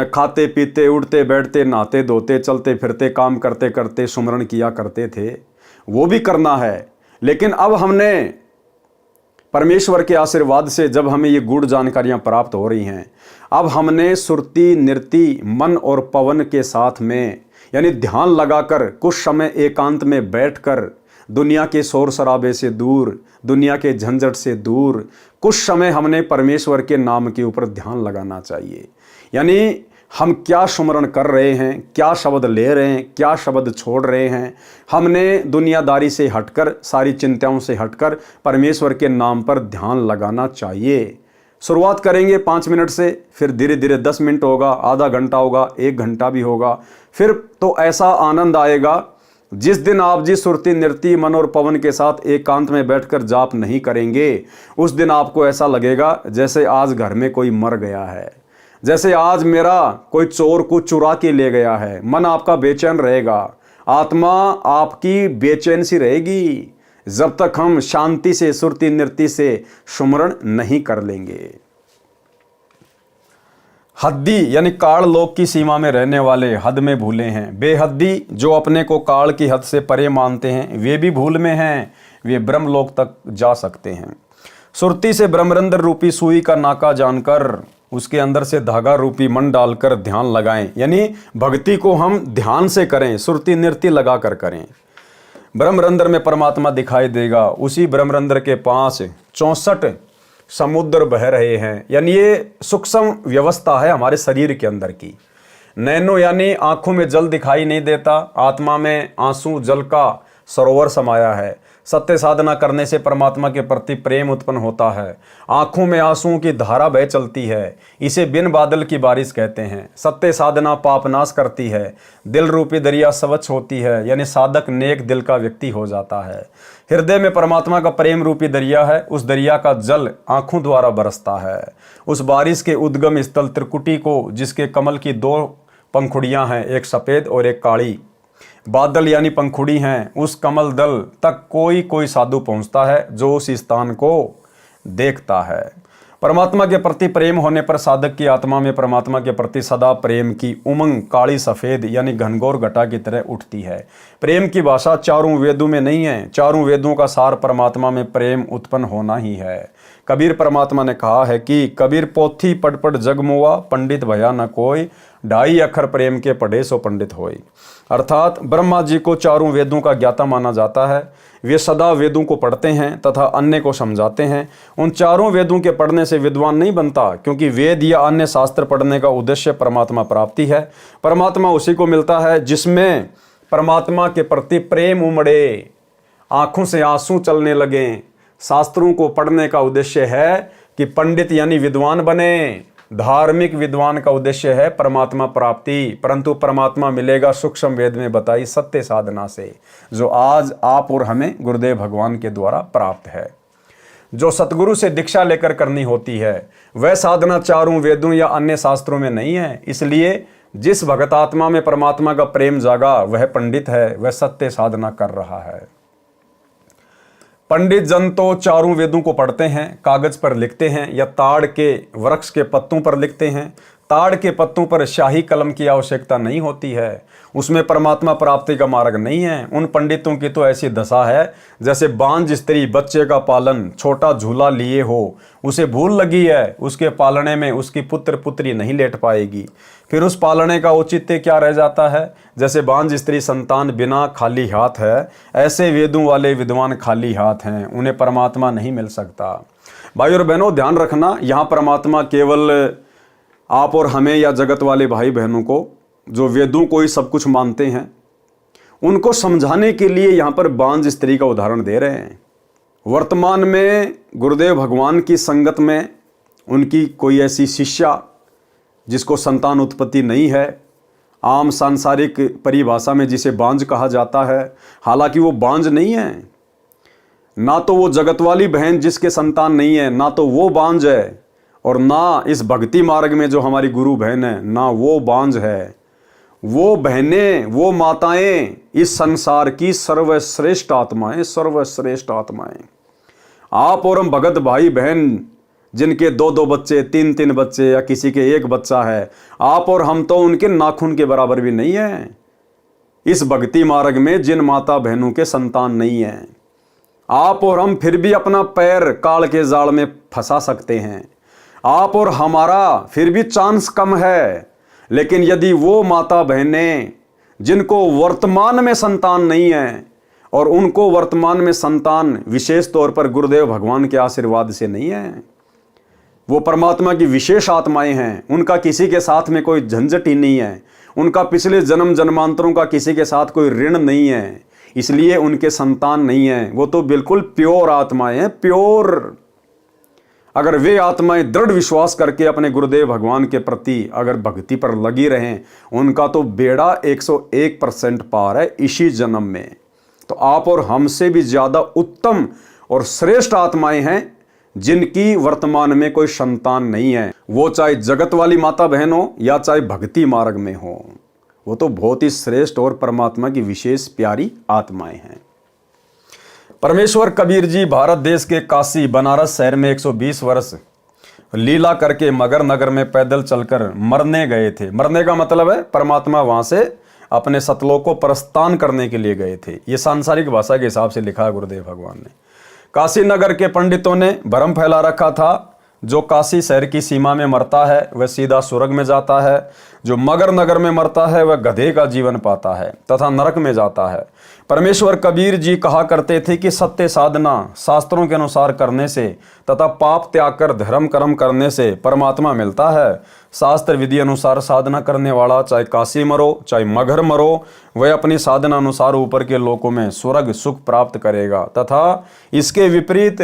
खाते पीते उठते बैठते नहाते धोते चलते फिरते काम करते करते सुमरण किया करते थे, वो भी करना है। लेकिन अब हमने परमेश्वर के आशीर्वाद से जब हमें ये गूढ़ जानकारियां प्राप्त हो रही हैं, अब हमने सुरती नृत्य मन और पवन के साथ में यानी ध्यान लगाकर कुछ समय एकांत में बैठकर दुनिया के शोर शराबे से दूर, दुनिया के झंझट से दूर कुछ समय हमने परमेश्वर के नाम के ऊपर ध्यान लगाना चाहिए। यानी हम क्या सुमरण कर रहे हैं, क्या शब्द ले रहे हैं, क्या शब्द छोड़ रहे हैं। हमने दुनियादारी से हटकर, सारी चिंताओं से हटकर परमेश्वर के नाम पर ध्यान लगाना चाहिए। शुरुआत करेंगे 5 मिनट से, फिर धीरे धीरे 10 मिनट होगा, आधा घंटा होगा, 1 घंटा भी होगा। फिर तो ऐसा आनंद आएगा जिस दिन आप जी सुरती नृत्य मन और पवन के साथ एकांत में बैठकर जाप नहीं करेंगे, उस दिन आपको ऐसा लगेगा जैसे आज घर में कोई मर गया है, जैसे आज मेरा कोई चोर कुछ चुरा के ले गया है। मन आपका बेचैन रहेगा, आत्मा आपकी बेचैन सी रहेगी जब तक हम शांति से सुरती नृत्य से सुमरण नहीं कर लेंगे। हद्दी यानी काल लोक की सीमा में रहने वाले हद में भूले हैं। बेहद्दी जो अपने को काल की हद से परे मानते हैं, वे भी भूल में हैं, वे ब्रह्म लोक तक जा सकते हैं। सुरती से ब्रह्मरंध्र रूपी सुई का नाका जानकर उसके अंदर से धागा रूपी मन डालकर ध्यान लगाएं। यानी भक्ति को हम ध्यान से करें, सुरती नृत्य लगा कर करें। ब्रह्मरंध्र में परमात्मा दिखाई देगा। उसी ब्रह्मरंध्र के पास 64 समुद्र बह रहे हैं। यानी ये सूक्ष्म व्यवस्था है हमारे शरीर के अंदर की। नैनो यानी आंखों में जल दिखाई नहीं देता, आत्मा में आंसू जल का सरोवर समाया है। सत्य साधना करने से परमात्मा के प्रति प्रेम उत्पन्न होता है। आंखों में आंसुओं की धारा बह चलती है, इसे बिन बादल की बारिश कहते हैं। सत्य साधना पाप नाश करती है, दिल रूपी दरिया स्वच्छ होती है, यानी साधक नेक दिल का व्यक्ति हो जाता है। हृदय में परमात्मा का प्रेम रूपी दरिया है, उस दरिया का जल आंखों द्वारा बरसता है। उस बारिश के उद्गम स्थल त्रिकुटी को, जिसके कमल की 2 पंखुड़ियां हैं, एक सफ़ेद और एक काली, बादल यानी पंखुड़ी हैं, उस कमल दल तक कोई साधु पहुंचता है जो उस स्थान को देखता है। परमात्मा के प्रति प्रेम होने पर साधक की आत्मा में परमात्मा के प्रति सदा प्रेम की उमंग काली सफ़ेद यानी घनघोर घटा की तरह उठती है। प्रेम की भाषा चारों वेदों में नहीं है, चारों वेदों का सार परमात्मा में प्रेम उत्पन्न होना ही है। कबीर परमात्मा ने कहा है कि कबीर पोथी पढ़ पढ़ जग मुआ, पंडित भया न कोई, 2.5 अक्षर प्रेम के पढ़े सो पंडित होई। अर्थात ब्रह्मा जी को चारों वेदों का ज्ञाता माना जाता है। वे सदा वेदों को पढ़ते हैं तथा अन्य को समझाते हैं। उन चारों वेदों के पढ़ने से विद्वान नहीं बनता, क्योंकि वेद या अन्य शास्त्र पढ़ने का उद्देश्य परमात्मा प्राप्ति है। परमात्मा उसी को मिलता है जिसमें परमात्मा के प्रति प्रेम उमड़े, आंखों से आंसू चलने लगें। शास्त्रों को पढ़ने का उद्देश्य है कि पंडित यानी विद्वान बने। धार्मिक विद्वान का उद्देश्य है परमात्मा प्राप्ति, परंतु परमात्मा मिलेगा सूक्ष्म वेद में बताई सत्य साधना से, जो आज आप और हमें गुरुदेव भगवान के द्वारा प्राप्त है। जो सतगुरु से दीक्षा लेकर करनी होती है, वह साधना चारों वेदों या अन्य शास्त्रों में नहीं है। इसलिए जिस भगत आत्मा में परमात्मा का प्रेम जागा वह पंडित है, वह सत्य साधना कर रहा है। पंडित जन तो चारों वेदों को पढ़ते हैं, कागज पर लिखते हैं या ताड़ के वृक्ष के पत्तों पर लिखते हैं। ताड़ के पत्तों पर शाही कलम की आवश्यकता नहीं होती है, उसमें परमात्मा प्राप्ति का मार्ग नहीं है। उन पंडितों की तो ऐसी दशा है जैसे बांझ स्त्री बच्चे का पालन छोटा झूला लिए हो, उसे भूल लगी है, उसके पालने में उसकी पुत्र पुत्री नहीं लेट पाएगी। फिर उस पालने का औचित्य क्या रह जाता है? जैसे बांझ स्त्री संतान बिना खाली हाथ है, ऐसे वेदों वाले विद्वान खाली हाथ हैं, उन्हें परमात्मा नहीं मिल सकता। भाई और बहनों, ध्यान रखना, यहाँ परमात्मा केवल आप और हमें या जगत वाले भाई बहनों को जो वेदों को ही सब कुछ मानते हैं, उनको समझाने के लिए यहाँ पर बांझ स्त्री का उदाहरण दे रहे हैं। वर्तमान में गुरुदेव भगवान की संगत में उनकी कोई ऐसी शिष्या जिसको संतान उत्पत्ति नहीं है, आम सांसारिक परिभाषा में जिसे बांझ कहा जाता है, हालांकि वो बांझ नहीं है। ना तो वो जगत वाली बहन जिसके संतान नहीं है, ना तो वो बांझ है, और ना इस भक्ति मार्ग में जो हमारी गुरु बहन है, ना वो बांझ है। वो बहनें, वो माताएं इस संसार की सर्वश्रेष्ठ आत्माएं, सर्वश्रेष्ठ आत्माएं। आप और हम भगत भाई बहन जिनके 2-2 बच्चे, 3-3 बच्चे या किसी के 1 बच्चा है, आप और हम तो उनके नाखून के बराबर भी नहीं है। इस भक्ति मार्ग में जिन माता बहनों के संतान नहीं है, आप और हम फिर भी अपना पैर काल के जाल में फंसा सकते हैं। आप और हमारा फिर भी चांस कम है। लेकिन यदि वो माता बहनें जिनको वर्तमान में संतान नहीं है, और उनको वर्तमान में संतान विशेष तौर पर गुरुदेव भगवान के आशीर्वाद से नहीं है, वो परमात्मा की विशेष आत्माएं हैं, उनका किसी के साथ में कोई झंझट ही नहीं है, उनका पिछले जन्म जन्मांतरों का किसी के साथ कोई ऋण नहीं है, इसलिए उनके संतान नहीं है। वो तो बिल्कुल प्योर आत्माएं हैं, प्योर। अगर वे आत्माएं दृढ़ विश्वास करके अपने गुरुदेव भगवान के प्रति अगर भक्ति पर लगी रहें, उनका तो बेड़ा 101% पार है इसी जन्म में। तो आप और हमसे भी ज़्यादा उत्तम और श्रेष्ठ आत्माएं हैं जिनकी वर्तमान में कोई संतान नहीं है। वो चाहे जगत वाली माता बहन हो या चाहे भक्ति मार्ग में हो, वो तो बहुत ही श्रेष्ठ और परमात्मा की विशेष प्यारी आत्माएं हैं। परमेश्वर कबीर जी भारत देश के काशी बनारस शहर में 120 वर्ष लीला करके मगर नगर में पैदल चलकर मरने गए थे। मरने का मतलब है परमात्मा वहां से अपने सतलोक को प्रस्थान करने के लिए गए थे। ये सांसारिक भाषा के हिसाब से लिखा है गुरुदेव भगवान ने। काशी नगर के पंडितों ने भ्रम फैला रखा था, जो काशी शहर की सीमा में मरता है वह सीधा स्वर्ग में जाता है, जो मगर नगर में मरता है वह गधे का जीवन पाता है तथा नरक में जाता है। परमेश्वर कबीर जी कहा करते थे कि सत्य साधना शास्त्रों के अनुसार करने से तथा पाप त्याग कर धर्म कर्म करने से परमात्मा मिलता है। शास्त्र विधि अनुसार साधना करने वाला चाहे काशी मरो चाहे मगर मरो, वह अपनी साधना अनुसार ऊपर के लोकों में स्वर्ग सुख प्राप्त करेगा, तथा इसके विपरीत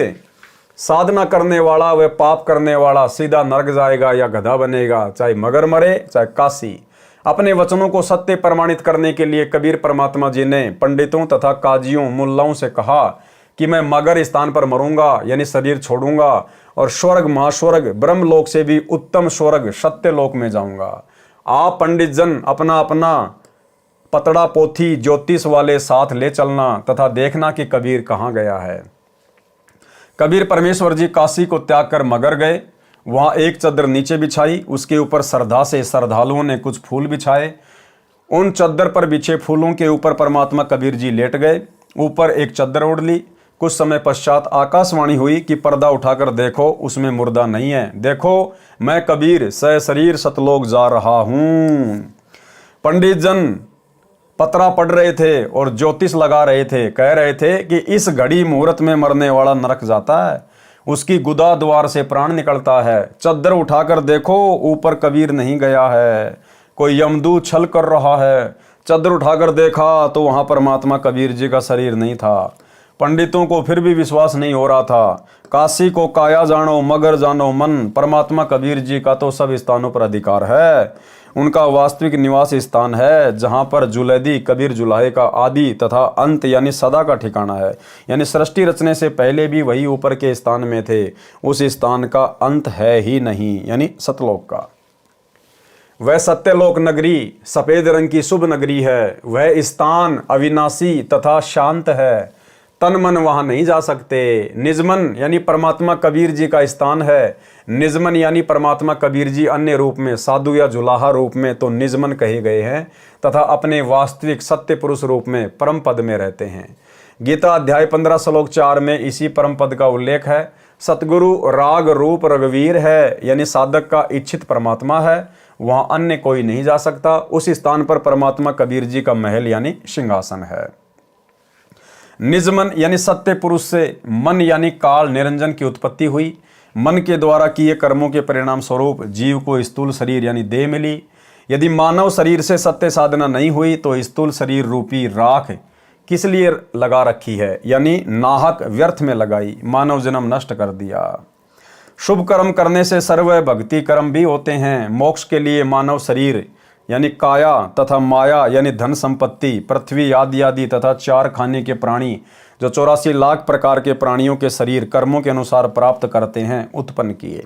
साधना करने वाला वह पाप करने वाला सीधा नरक जाएगा या गधा बनेगा, चाहे मगर मरे चाहे काशी। अपने वचनों को सत्य प्रमाणित करने के लिए कबीर परमात्मा जी ने पंडितों तथा काजियों मुल्लाओं से कहा कि मैं मगर स्थान पर मरूंगा, यानी शरीर छोड़ूंगा और स्वर्ग महास्वर्ग ब्रह्मलोक से भी उत्तम स्वर्ग सत्य लोक में जाऊंगा। आप पंडित जन अपना अपना पतड़ा पोथी ज्योतिष वाले साथ ले चलना तथा देखना कि कबीर कहाँ गया है। कबीर परमेश्वर जी काशी को त्याग कर मगर गए। वहां एक चद्दर नीचे बिछाई, उसके ऊपर श्रद्धा से श्रद्धालुओं ने कुछ फूल बिछाए। उन चद्दर पर बिछे फूलों के ऊपर परमात्मा कबीर जी लेट गए। ऊपर एक चद्दर ओढ़ ली। कुछ समय पश्चात आकाशवाणी हुई कि पर्दा उठाकर देखो, उसमें मुर्दा नहीं है। देखो मैं कबीर सशरीर सतलोक जा रहा हूं। पंडित जन पतरा पढ़ रहे थे और ज्योतिष लगा रहे थे, कह रहे थे कि इस घड़ी मुहूर्त में मरने वाला नरक जाता है, उसकी गुदा द्वार से प्राण निकलता है। चद्दर उठाकर देखो, ऊपर कबीर नहीं गया है, कोई यमदूत छल कर रहा है। चद्दर उठाकर देखा तो वहां परमात्मा कबीर जी का शरीर नहीं था। पंडितों को फिर भी विश्वास नहीं हो रहा था। काशी को काया जानो मगर जानो मन, परमात्मा कबीर जी का तो सब स्थानों पर अधिकार है। उनका वास्तविक निवास स्थान है जहां पर जुलैदी कबीर जुलाहे का आदि तथा अंत यानी सदा का ठिकाना है, यानी सृष्टि रचने से पहले भी वही ऊपर के स्थान में थे। उस स्थान का अंत है ही नहीं, यानी सतलोक का। वह सत्यलोक नगरी सफेद रंग की शुभ नगरी है। वह स्थान अविनाशी तथा शांत है। तन मन वहां नहीं जा सकते। निजमन यानी परमात्मा कबीर जी का स्थान है। निजमन यानी परमात्मा कबीर जी अन्य रूप में साधु या जुलाहा रूप में तो निजमन कहे गए हैं तथा अपने वास्तविक सत्य पुरुष रूप में परम पद में रहते हैं। गीता अध्याय 15 श्लोक 4 में इसी परम पद का उल्लेख है। सतगुरु राग रूप रघुवीर है, यानी साधक का इच्छित परमात्मा है। वहां अन्य कोई नहीं जा सकता। उस स्थान पर परमात्मा कबीर जी का महल यानी सिंहासन है। निजमन यानी सत्य पुरुष से मन यानी काल निरंजन की उत्पत्ति हुई। मन के द्वारा किए कर्मों के परिणाम स्वरूप जीव को स्थूल शरीर यानी देह मिली। यदि मानव शरीर से सत्य साधना नहीं हुई तो स्थूल शरीर रूपी राख किस लिए लगा रखी है, यानी नाहक व्यर्थ में लगाई, मानव जन्म नष्ट कर दिया। शुभ कर्म करने से सर्व भक्ति कर्म भी होते हैं। मोक्ष के लिए मानव शरीर यानी काया तथा माया यानी धन संपत्ति, पृथ्वी आदि आदि तथा 4 खाने के प्राणी जो 84 लाख प्रकार के प्राणियों के शरीर कर्मों के अनुसार प्राप्त करते हैं उत्पन्न किए।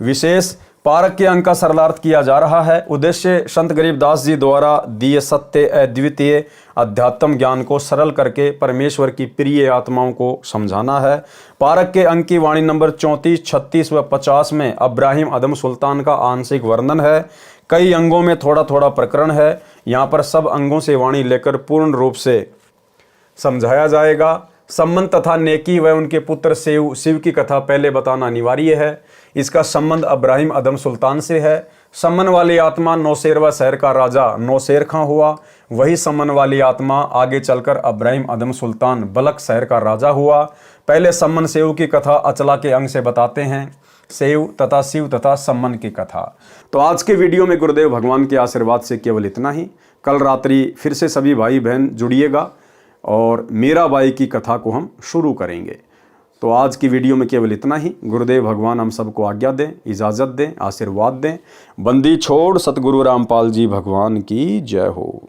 विशेष पारक के अंग का सरलार्थ किया जा रहा है। उद्देश्य संत गरीबदास जी द्वारा दिए सत्य अद्वितीय अध्यात्म ज्ञान को सरल करके परमेश्वर की प्रिय आत्माओं को समझाना है। पारक के अंग की वाणी नंबर 34, 36 व 50 में अब्राहिम अदम सुल्तान का आंशिक वर्णन है। कई अंगों में थोड़ा थोड़ा प्रकरण है। यहाँ पर सब अंगों से वाणी लेकर पूर्ण रूप से समझाया जाएगा। संबंध तथा नेकी व उनके पुत्र शिव की कथा पहले बताना अनिवार्य है। इसका संबंध अब्राहिम अदम सुल्तान से है। समन वाली आत्मा नौशेरवा शहर का राजा नौशेर खां हुआ। वही समन वाली आत्मा आगे चलकर अब्राहिम अदम सुल्तान बलक शहर का राजा हुआ। पहले समन सेव की कथा अचला के अंग से बताते हैं, सेव तथा शिव तथा सम्मन की कथा। तो आज के वीडियो में गुरुदेव भगवान के आशीर्वाद से केवल इतना ही। कल रात्रि फिर से सभी भाई बहन जुड़िएगा और मीराबाई की कथा को हम शुरू करेंगे। तो आज की वीडियो में केवल इतना ही। गुरुदेव भगवान हम सबको आज्ञा दें, इजाज़त दें, आशीर्वाद दें। बंदी छोड़ सतगुरु रामपाल जी भगवान की जय हो।